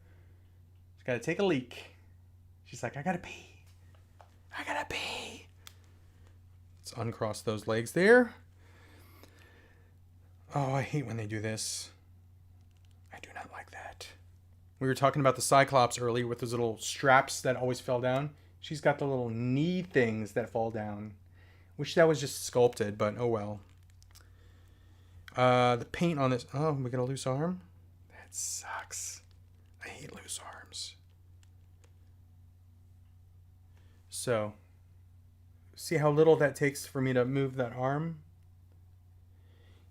she's got to take a leak. She's like, I gotta pee. I gotta pee. Let's uncross those legs there. Oh, I hate when they do this. I do not like that. We were talking about the Cyclops earlier with those little straps that always fell down. She's got the little knee things that fall down. Wish that was just sculpted, but oh well. The paint on this. Oh, we got a loose arm? That sucks. I hate loose arms. So, see how little that takes for me to move that arm?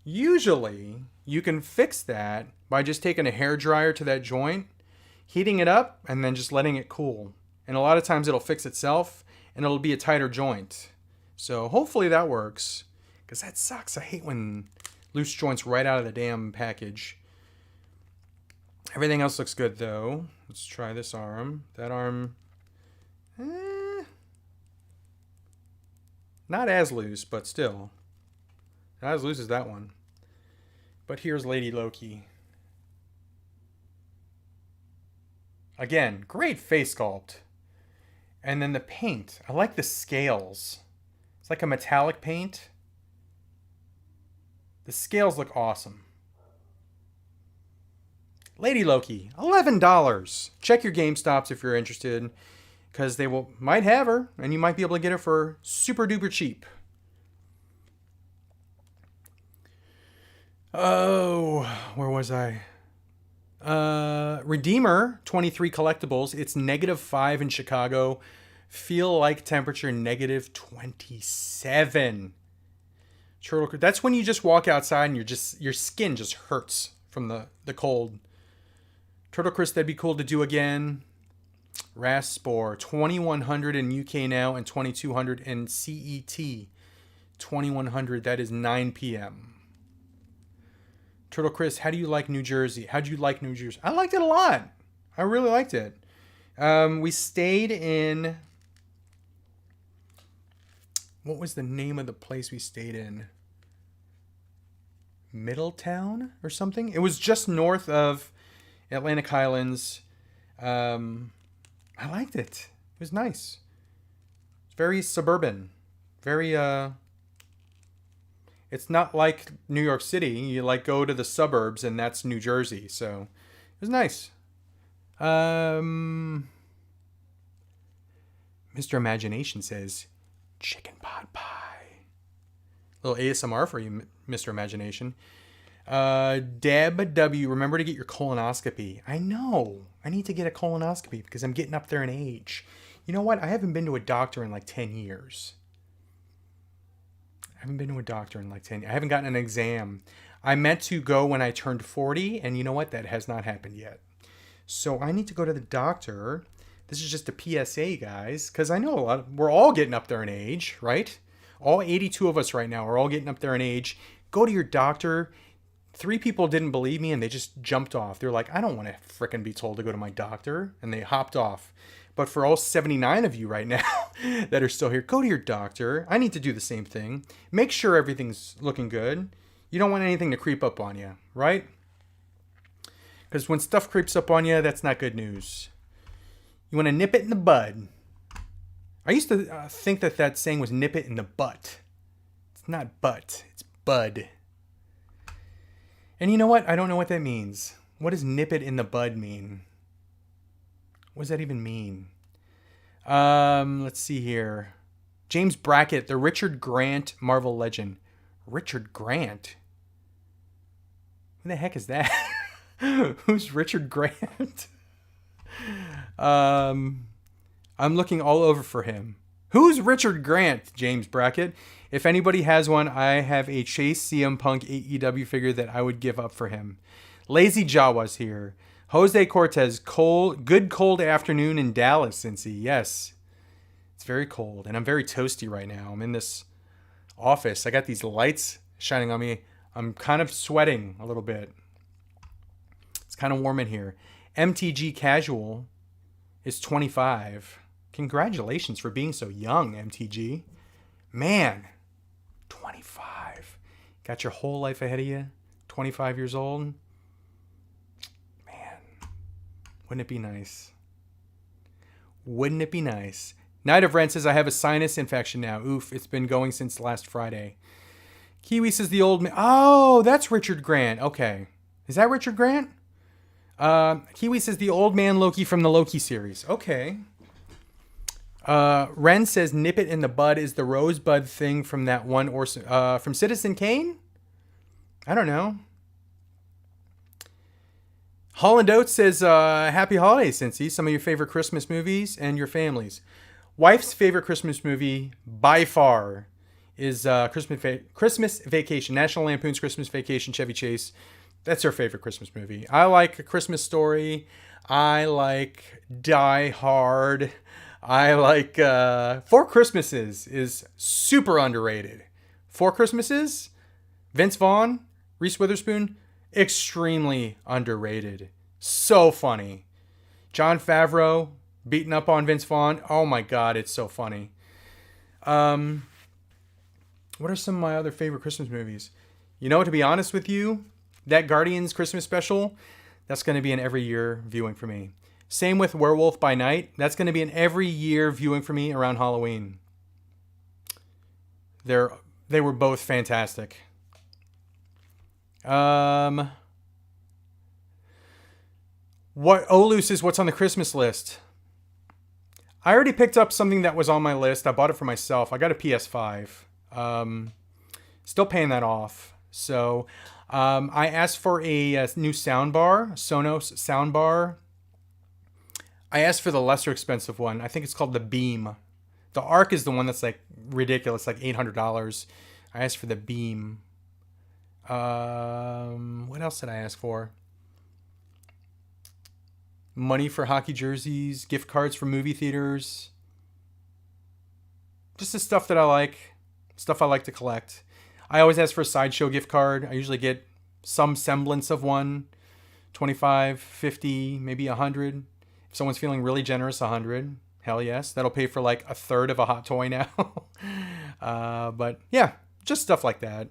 Usually, you can fix that by just taking a hairdryer to that joint, heating it up, and then just letting it cool. And a lot of times it'll fix itself, and it'll be a tighter joint. So hopefully that works, because that sucks. I hate when loose joints right out of the damn package. Everything else looks good, though. Let's try this arm. That arm, not as loose, but still. Not as loose as that one. But here's Lady Loki. Again, great face sculpt. And then the paint. I like the scales. It's like a metallic paint. The scales look awesome. Lady Loki, $11. Check your GameStops if you're interested, because they might have her, and you might be able to get her for super duper cheap. Oh, where was I? Redeemer 23 collectibles. It's -5 in Chicago. Feel like temperature -27. Turtle. That's when you just walk outside and your skin just hurts from the cold. Turtle Chris, that'd be cool to do again. Raspor 2100 in UK now and 2200 in CET. 2100. That is 9 p.m. Turtle Chris, how do you like New Jersey? How'd you like New Jersey? I liked it a lot. I really liked it. We stayed in... What was the name of the place we stayed in? Middletown or something? It was just north of Atlantic Highlands. I liked it. It was nice. It's very suburban. Very... It's not like New York City. You like go to the suburbs and that's New Jersey. So it was nice. Mr. Imagination says chicken pot pie. A little ASMR for you, Mr. Imagination. Deb W, remember to get your colonoscopy. I know. I need to get a colonoscopy because I'm getting up there in age. You know what? I haven't been to a doctor in like 10 years. I haven't been to a doctor in like 10 years. I haven't gotten an exam. I meant to go when I turned 40, and you know what? That has not happened yet. So I need to go to the doctor. This is just a PSA, guys, because I know we're all getting up there in age, right? All 82 of us right now are all getting up there in age. Go to your doctor. 3 people didn't believe me, and they just jumped off. They're like, I don't want to frickin' be told to go to my doctor. And they hopped off. But for all 79 of you right now that are still here, go to your doctor. I need to do the same thing. Make sure everything's looking good. You don't want anything to creep up on you, right? Because when stuff creeps up on you, that's not good news. You want to nip it in the bud. I used to think that saying was nip it in the butt. It's not butt, it's bud. And you know what? I don't know what that means. What does nip it in the bud mean? What does that even mean? Let's see here. James Brackett, the Richard Grant Marvel Legend. Richard Grant? Who the heck is that? Who's Richard Grant? I'm looking all over for him. Who's Richard Grant, James Brackett? If anybody has one, I have a Chase CM Punk AEW figure that I would give up for him. Lazy Jawa's here. Jose Cortez, good cold afternoon in Dallas, Cincy. Yes, it's very cold, and I'm very toasty right now. I'm in this office. I got these lights shining on me. I'm kind of sweating a little bit. It's kind of warm in here. MTG Casual is 25. Congratulations for being so young, MTG. Man, 25. Got your whole life ahead of you. 25 years old. Wouldn't it be nice? Wouldn't it be nice? Night of Ren says, I have a sinus infection now. Oof, it's been going since last Friday. Kiwi says the old man. Oh, that's Richard Grant. Okay. Is that Richard Grant? Kiwi says the old man Loki from the Loki series. Okay. Ren says nip it in the bud is the rosebud thing from that one Orson, from Citizen Kane? I don't know. Holland Oates says, happy holidays, Cincy. Some of your favorite Christmas movies and your families. Wife's favorite Christmas movie by far is Christmas Vacation. National Lampoon's Christmas Vacation, Chevy Chase. That's her favorite Christmas movie. I like A Christmas Story. I like Die Hard. I like Four Christmases is super underrated. Four Christmases? Vince Vaughn, Reese Witherspoon, extremely underrated. So funny. Jon Favreau beating up on Vince Vaughn. Oh my God, it's so funny. What are some of my other favorite Christmas movies? You know, to be honest with you, that Guardians Christmas special, that's going to be an every year viewing for me. Same with Werewolf by Night. That's going to be an every year viewing for me around Halloween. They were both fantastic. What Olu says, what's on the Christmas list? I already picked up something that was on my list. I bought it for myself. I got a PS5. Still paying that off. So I asked for a new soundbar, Sonos soundbar. I asked for the lesser expensive one. I think it's called the Beam. The Arc is the one that's like ridiculous, like $800. I asked for the Beam. What else did I ask for? Money for hockey jerseys, gift cards for movie theaters. Just the stuff that I like. Stuff I like to collect. I always ask for a Sideshow gift card. I usually get some semblance of one. 25, 50, maybe 100. If someone's feeling really generous, 100. Hell yes. That'll pay for like a third of a hot toy now. But yeah, just stuff like that.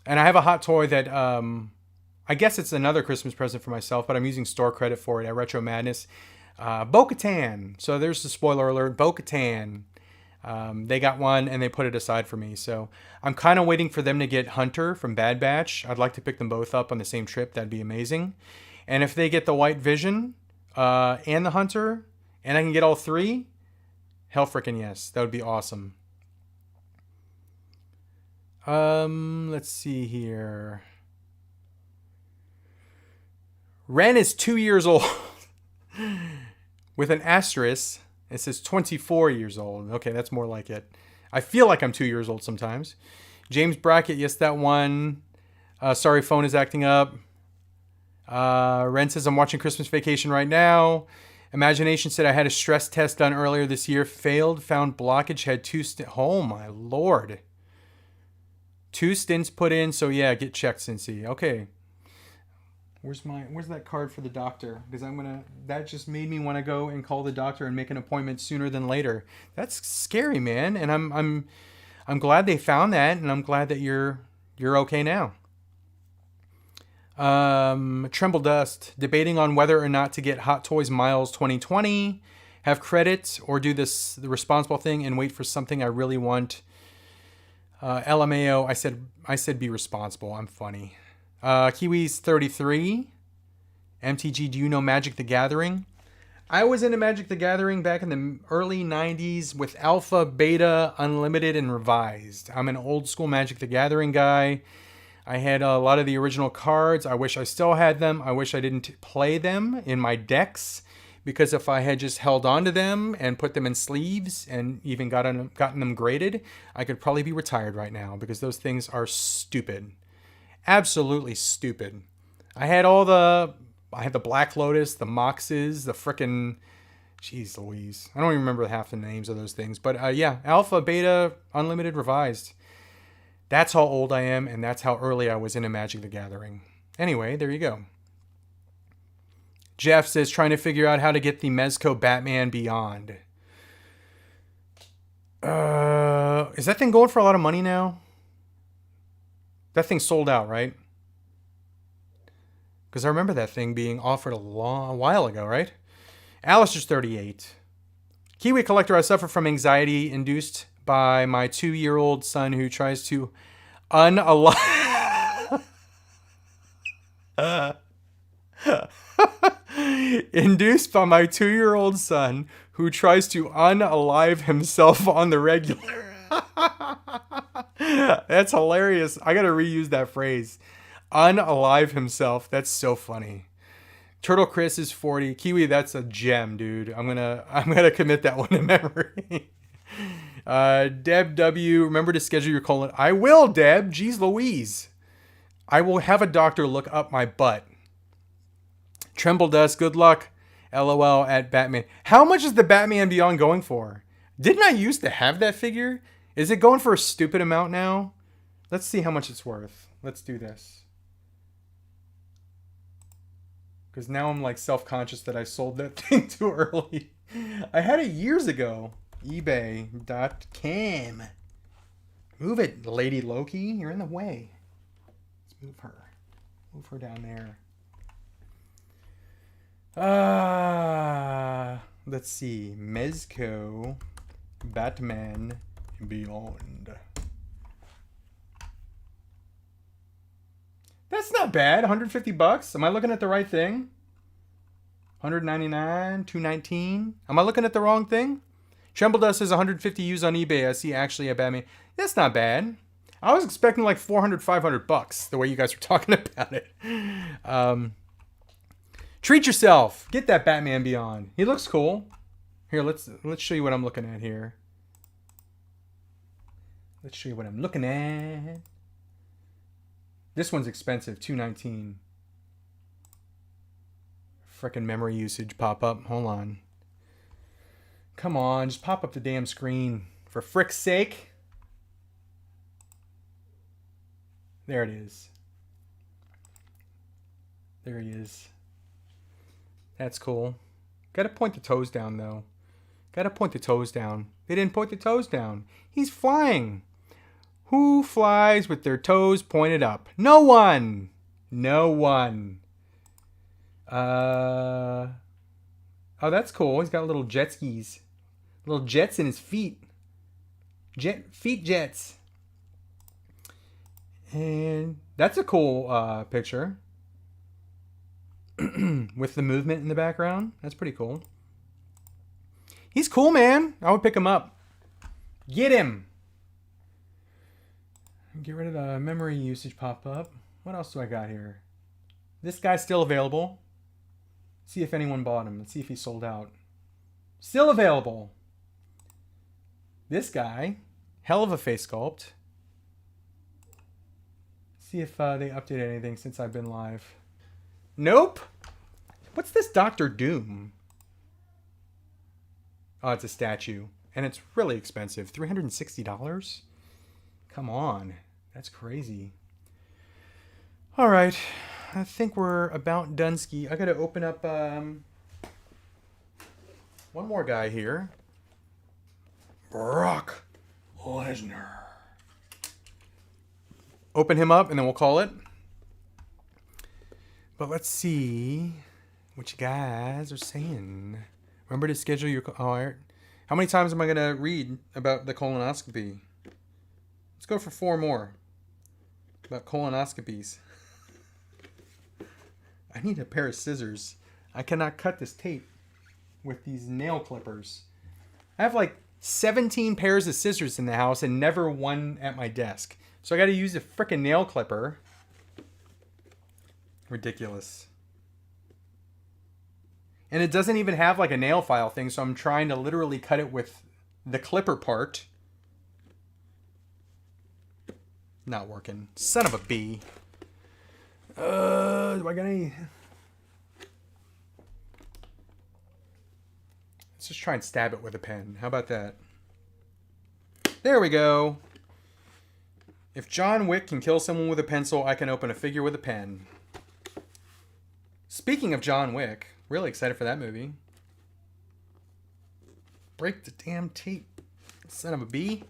And I have a hot toy that I guess it's another Christmas present for myself, but I'm using store credit for it at Retro Madness. Bo-Katan. So there's the spoiler alert. Bo-Katan. They got one and they put it aside for me. So I'm kind of waiting for them to get Hunter from Bad Batch. I'd like to pick them both up on the same trip. That'd be amazing. And if they get the White Vision and the Hunter, and I can get all three, hell frickin' yes. That would be awesome. Let's see here. Ren is 2 years old. With an asterisk. It says 24 years old. Okay, that's more like it. I feel like I'm 2 years old sometimes. James Brackett, yes, that one. Sorry, phone is acting up. Ren says, I'm watching Christmas Vacation right now. Imagination said, I had a stress test done earlier this year. Failed, found blockage, had two stints. Oh, my Lord. 2 stints put in. So, yeah, get checked, Cincy. Okay. Where's that card for the doctor? Because that just made me want to go and call the doctor and make an appointment sooner than later. That's scary, man. And I'm glad they found that, and I'm glad that you're okay now. Tremble Dust, debating on whether or not to get Hot Toys Miles 2020, have credit, or do the responsible thing and wait for something I really want. LMAO, I said be responsible. I'm funny. Kiwis 33. MTG, do you know Magic the Gathering? I was into Magic the Gathering back in the early 90s with Alpha, Beta, Unlimited, and Revised. I'm an old school Magic the Gathering guy. I had a lot of the original cards. I wish I still had them. I wish I didn't play them in my decks, because if I had just held on to them and put them in sleeves and even gotten them graded, I could probably be retired right now, because those things are stupid. Absolutely stupid. I had the Black Lotus, the Moxes, the frickin', jeez Louise. I don't even remember half the names of those things. But yeah, Alpha, Beta, Unlimited, Revised. That's how old I am, and that's how early I was into Magic the Gathering. Anyway, there you go. Jeff says, trying to figure out how to get the Mezco Batman Beyond. Is that thing going for a lot of money now? That thing sold out, right? Because I remember that thing being offered a while ago, right? Alistair's 38. Kiwi collector, I suffer from anxiety induced by my 2-year-old son who tries to unalive. Induced by my 2-year-old son who tries to unalive himself on the regular. That's hilarious. I gotta reuse that phrase. Unalive himself. That's so funny. Turtle Chris is 40. Kiwi, that's a gem, dude. I'm gonna commit that one to memory. Deb W, remember to schedule your colon. I will, Deb. Jeez Louise. I will have a doctor look up my butt. Tremble Dust, good luck. LOL at Batman. How much is the Batman Beyond going for? Didn't I used to have that figure? Is it going for a stupid amount now? Let's see how much it's worth. Let's do this. Because now I'm like self-conscious that I sold that thing too early. I had it years ago. eBay.com. Move it, Lady Loki. You're in the way. Let's move her. Move her down there. Let's see. Mezco. Batman Beyond. That's not bad. 150 bucks. Am I looking at the right thing? 199, 219. Am I looking at the wrong thing? Tremble Dust says 150 used on eBay. I see actually a Batman. That's not bad. I was expecting like 400, 500 bucks the way you guys were talking about it. Treat yourself. Get that Batman Beyond. He looks cool. Here, let's show you what I'm looking at here. Let's show you what I'm looking at. This one's expensive, $219. Frickin' memory usage pop up. Hold on. Come on, just pop up the damn screen. For frick's sake. There it is. There he is. That's cool. Gotta point the toes down, though. Gotta point the toes down. They didn't point the toes down. He's flying. Who flies with their toes pointed up? No one. No one. Oh, that's cool. He's got little jet skis. Little jets in his feet. Feet jets. And that's a cool picture. With the movement in the background. That's pretty cool. He's cool, man. I would pick him up. Get him. Get rid of the memory usage pop-up. What else do I got here? This guy's still available. See if anyone bought him. Let's see if he sold out. Still available. This guy. Hell of a face sculpt. See if they updated anything since I've been live. Nope. What's this Doctor Doom? Oh, it's a statue. And it's really expensive. $360? Come on. That's crazy. All right. I think we're about done ski. I got to open up one more guy here. Brock Lesnar. Open him up and then we'll call it. But let's see what you guys are saying. Remember to schedule your... Oh, how many times am I going to read about the colonoscopy? Let's go for 4 more. About colonoscopies. I need a pair of scissors. I cannot cut this tape with these nail clippers. I have like 17 pairs of scissors in the house and never one at my desk. So I got to use a frickin' nail clipper. Ridiculous. And it doesn't even have like a nail file thing, so I'm trying to literally cut it with the clipper part. Not working. Son of a bee. Do I got any? Let's just try and stab it with a pen. How about that? There we go. If John Wick can kill someone with a pencil, I can open a figure with a pen. Speaking of John Wick, really excited for that movie. Break the damn tape. Son of a bee.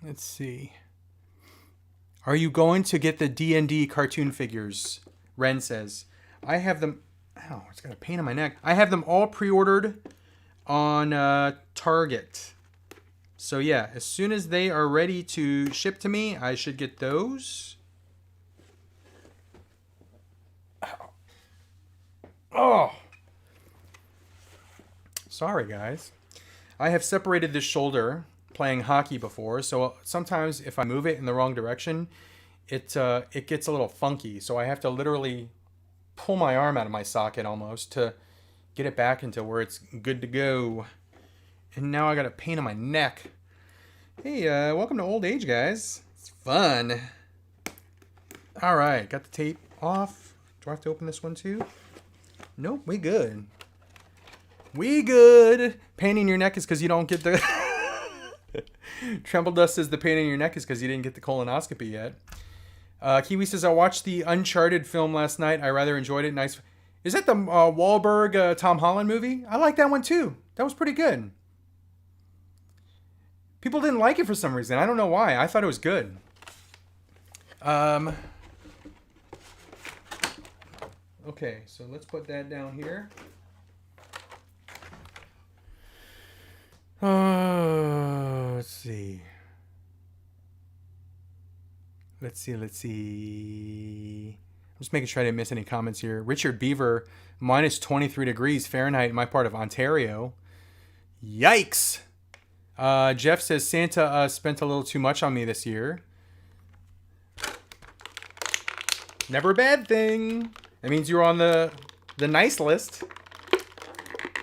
Let's see. Are you going to get the D&D cartoon figures? Ren says. I have them. Ow, it's got a pain in my neck. I have them all pre-ordered on Target. So yeah, as soon as they are ready to ship to me, I should get those. Oh. Sorry, guys. I have separated this shoulder playing hockey before, so sometimes if I move it in the wrong direction, it gets a little funky. So I have to literally pull my arm out of my socket almost to get it back into where it's good to go. And now I got a pain in my neck. Hey, welcome to old age, guys. It's fun. All right, got the tape off. Do I have to open this one too? Nope, we good. We good. Pain in your neck is because you don't get the... Tremble Dust says the pain in your neck is because you didn't get the colonoscopy yet. Kiwi says, I watched the Uncharted film last night. I rather enjoyed it. Nice. Is that the Wahlberg, Tom Holland movie? I like that one too. That was pretty good. People didn't like it for some reason. I don't know why. I thought it was good. Okay, so let's put that down here. Let's see. Let's see. I'm just making sure I didn't miss any comments here. Richard Beaver, minus 23 degrees Fahrenheit in my part of Ontario. Yikes. Jeff says Santa spent a little too much on me this year. Never a bad thing. That means you're on the nice list.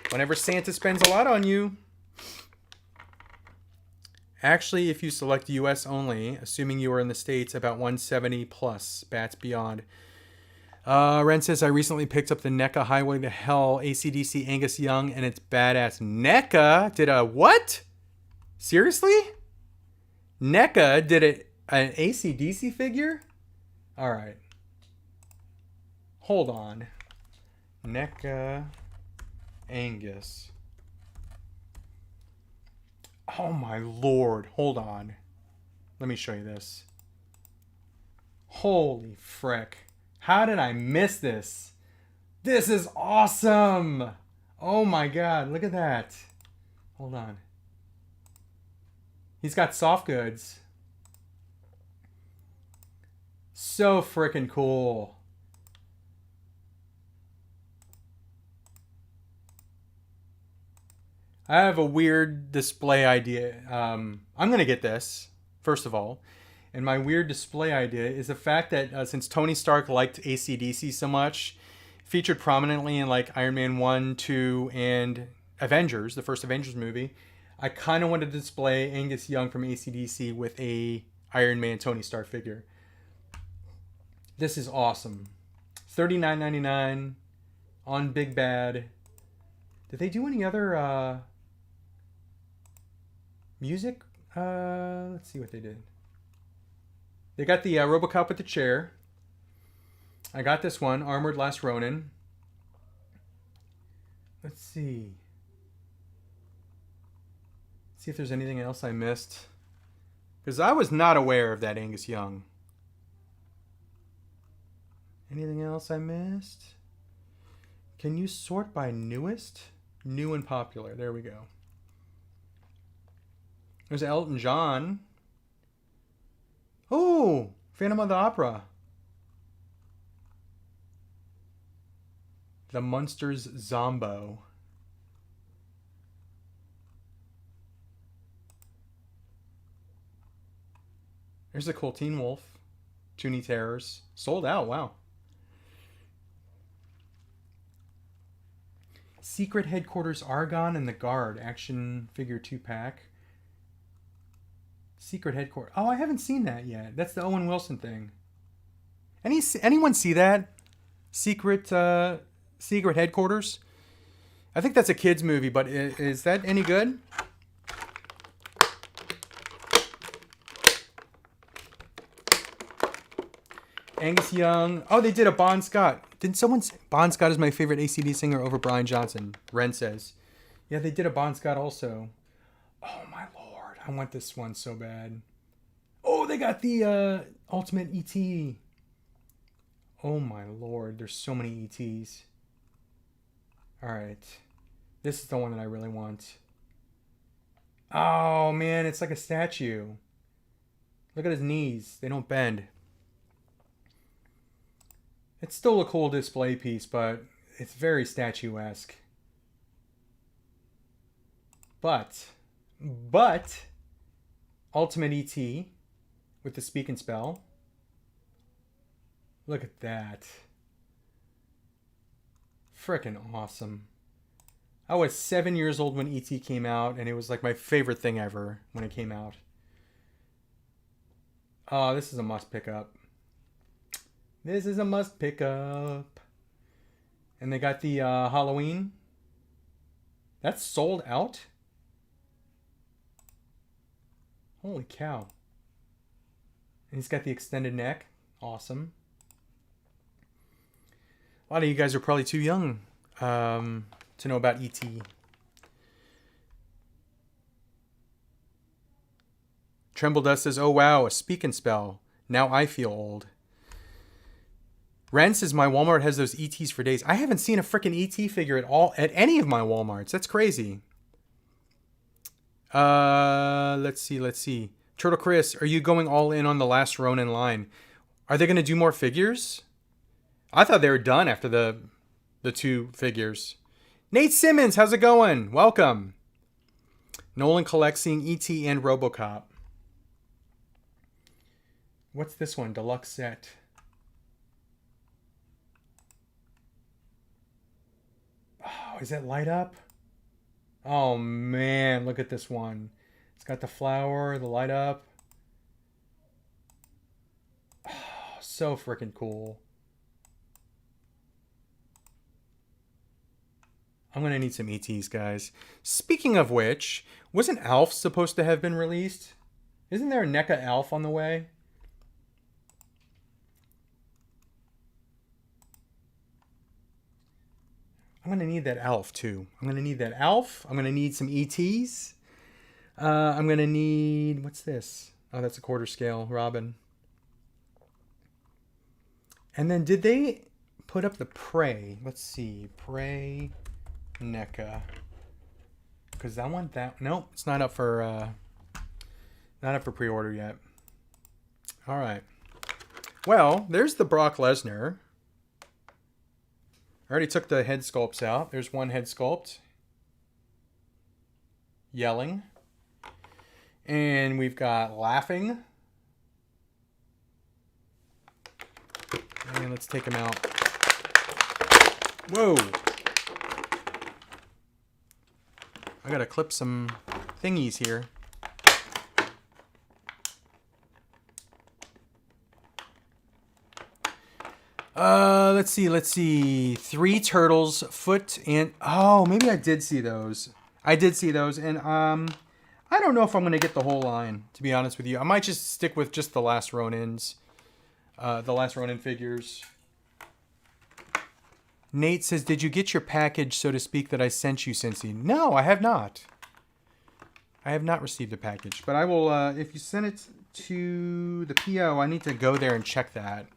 Whenever Santa spends a lot on you. Actually, if you select US only, assuming you are in the States, about 170 plus bats beyond. Ren says, I recently picked up the NECA Highway to Hell AC/DC Angus Young, and it's badass. NECA did a what? Seriously? NECA did an AC/DC figure? All right. Hold on. NECA Angus. Oh my lord. Hold on. Let me show you this. Holy frick. How did I miss this? This is awesome. Oh my god. Look at that. Hold on. He's got soft goods. So freaking cool. I have a weird display idea. I'm going to get this, first of all. And my weird display idea is the fact that since Tony Stark liked AC/DC so much, featured prominently in like Iron Man 1, 2, and Avengers, the first Avengers movie, I kind of wanted to display Angus Young from AC/DC with a Iron Man Tony Stark figure. This is awesome. $39.99 on Big Bad. Did they do any other music? Let's see what they did. They got the RoboCop with the chair. I got this one, Armored Last Ronin. Let's see. See if there's anything else I missed. Because I was not aware of that Angus Young. Anything else I missed? Can you sort by newest? New and popular. There we go. There's Elton John. Oh, Phantom of the Opera. The Munsters Zombo. There's a cool Teen Wolf. Toonie Terrors. Sold out, wow. Secret Headquarters Argon and the Guard action figure 2-pack. Secret Headquarters. Oh, I haven't seen that yet. That's the Owen Wilson thing. Anyone see that? Secret Headquarters? I think that's a kid's movie, but is that any good? Angus Young. Oh, they did a Bon Scott. Did someone say Bon Scott is my favorite ACD singer over Brian Johnson? Ren says. Yeah, they did a Bon Scott also. Oh my lord, I want this one so bad. Oh, they got the Ultimate ET. Oh my lord, there's so many ETs. Alright. This is the one that I really want. Oh man, it's like a statue. Look at his knees. They don't bend. It's still a cool display piece, but it's very statuesque. But, Ultimate ET with the speak and spell. Look at that. Frickin' awesome. I was 7 years old when ET came out, and it was like my favorite thing ever when it came out. Oh, this is a must pick up. This is a must pick up. And they got the Halloween. That's sold out? Holy cow. And he's got the extended neck. Awesome. A lot of you guys are probably too young to know about ET. Tremble Dust says, oh wow, a speak and spell. Now I feel old. Ren says, my Walmart has those ETs for days. I haven't seen a freaking ET figure at all at any of my Walmarts. That's crazy. Let's see. Turtle Chris, are you going all in on the last Ronin line? Are they going to do more figures? I thought they were done after the 2 figures. Nate Simmons, how's it going? Welcome. Nolan collects seeing ET and RoboCop. What's this one? Deluxe set. Oh, is that light up? Oh man, look at this one. It's got the flower, the light up. Oh, so freaking cool. I'm going to need some ETs, guys. Speaking of which, wasn't Alf supposed to have been released? Isn't there a NECA Alf on the way? I'm going to need that Alf, too. I'm going to need that Alf. I'm going to need some ETs. I'm going to need... What's this? Oh, that's a quarter scale Robin. And then did they put up the Prey? Let's see. Prey NECA. Because I want that... Nope, it's not up for pre-order yet. All right. Well, there's the Brock Lesnar. I already took the head sculpts out. There's one head sculpt. Yelling. And we've got laughing. And let's take him out. Whoa. I gotta clip some thingies here. Let's see. 3 turtles, foot, and... Oh, maybe I did see those. And I don't know if I'm going to get the whole line, to be honest with you. I might just stick with just the last Ronins. The last Ronin figures. Nate says, did you get your package, so to speak, that I sent you, Cincy? No, I have not. I have not received a package. But I will, if you send it to the PO, I need to go there and check that.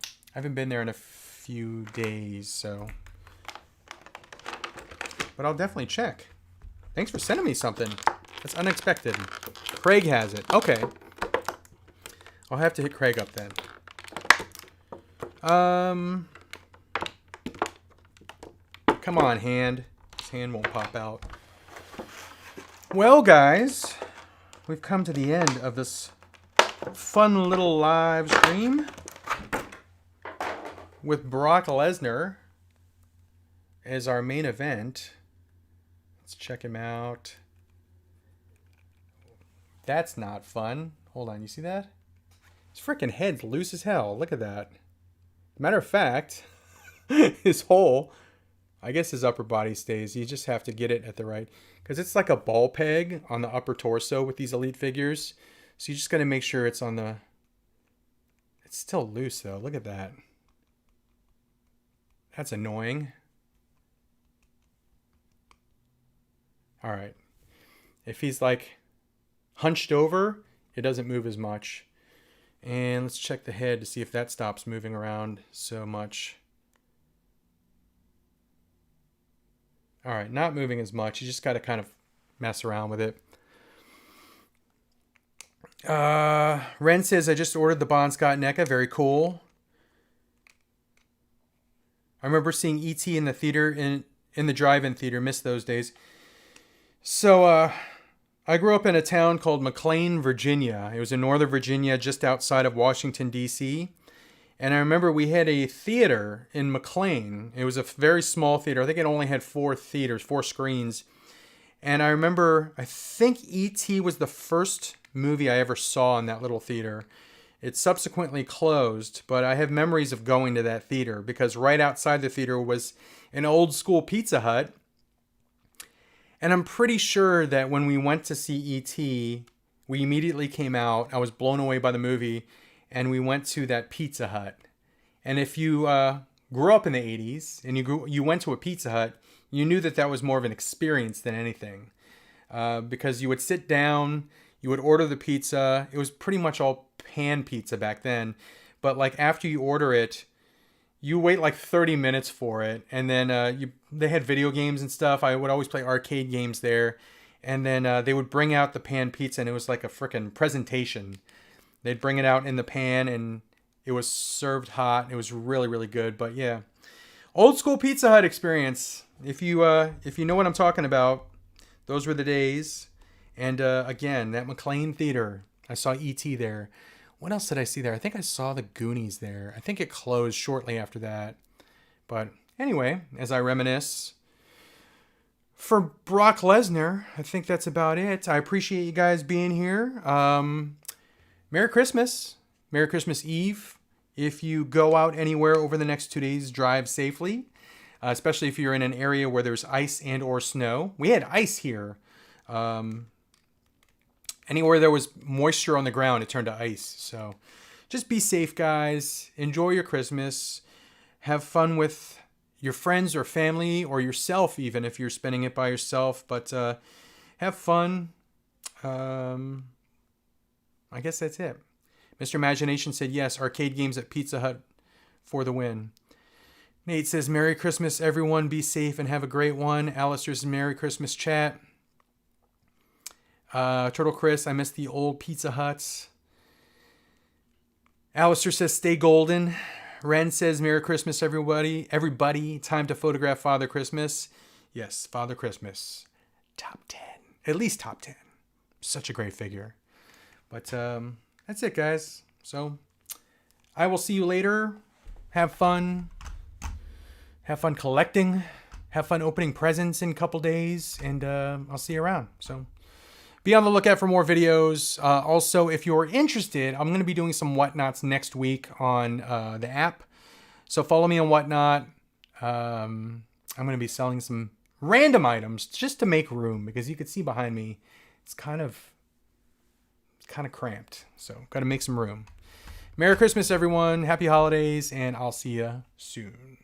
I haven't been there in a few days, so... But I'll definitely check. Thanks for sending me something. That's unexpected. Craig has it. Okay. I'll have to hit Craig up then. Come on, hand. His hand won't pop out. Well, guys, we've come to the end of this fun little live stream with Brock Lesnar as our main event. Let's check him out. That's not fun. Hold on, you see that? His freaking head's loose as hell. Look at that. Matter of fact, his whole, I guess his upper body stays. You just have to get it at the right, because it's like a ball peg on the upper torso with these Elite figures. So you just got to make sure it's on the, it's still loose though. Look at that. That's annoying. All right. If he's like hunched over, it doesn't move as much. And let's check the head to see if that stops moving around so much. All right, not moving as much. You just got to kind of mess around with it. Ren says, I just ordered the Bon Scott NECA. Very cool. I remember seeing E.T. in the theater, in the drive-in theater. Missed those days. So, I grew up in a town called McLean, Virginia. It was in Northern Virginia, just outside of Washington, D.C. And I remember we had a theater in McLean. It was a very small theater. I think it only had 4 screens. And I remember, I think E.T. was the first movie I ever saw in that little theater. It subsequently closed, but I have memories of going to that theater because right outside the theater was an old school Pizza Hut. And I'm pretty sure that when we went to see E.T., we immediately came out. I was blown away by the movie, and we went to that Pizza Hut. And if you grew up in the 80s and you went to a Pizza Hut, you knew that that was more of an experience than anything. Because you would sit down, you would order the pizza. It was pretty much all pan pizza back then. But like after you order it, you wait like 30 minutes for it. And then they had video games and stuff. I would always play arcade games there. And then they would bring out the pan pizza, and it was like a freaking presentation. They'd bring it out in the pan, and it was served hot. It was really, really good. But yeah, old school Pizza Hut experience. If you know what I'm talking about, those were the days. And again, that McLean Theater, I saw E.T. there. What else did I see there? I think I saw the Goonies there. I think it closed shortly after that. But anyway, as I reminisce, for Brock Lesnar, I think that's about it. I appreciate you guys being here. Merry Christmas. Merry Christmas Eve. If you go out anywhere over the next 2 days, drive safely. Especially if you're in an area where there's ice and or snow. We had ice here. Anywhere there was moisture on the ground, it turned to ice. So just be safe, guys. Enjoy your Christmas. Have fun with your friends or family or yourself, even if you're spending it by yourself. But have fun. I guess that's it. Mr. Imagination said yes. Arcade games at Pizza Hut for the win. Nate says, Merry Christmas, everyone. Be safe and have a great one. Alistair says, Merry Christmas chat. Turtle Chris, I miss the old Pizza Huts. Alistair says, stay golden. Ren says, Merry Christmas, everybody. Everybody, time to photograph Father Christmas. Yes, Father Christmas. Top 10. At least top 10. Such a great figure. But that's it, guys. So I will see you later. Have fun. Have fun collecting. Have fun opening presents in a couple days. And I'll see you around. So be on the lookout for more videos. Also, if you're interested, I'm going to be doing some Whatnots next week on the app. So follow me on Whatnot. I'm going to be selling some random items just to make room. Because you can see behind me, it's kind of cramped. So got to make some room. Merry Christmas, everyone. Happy holidays. And I'll see you soon.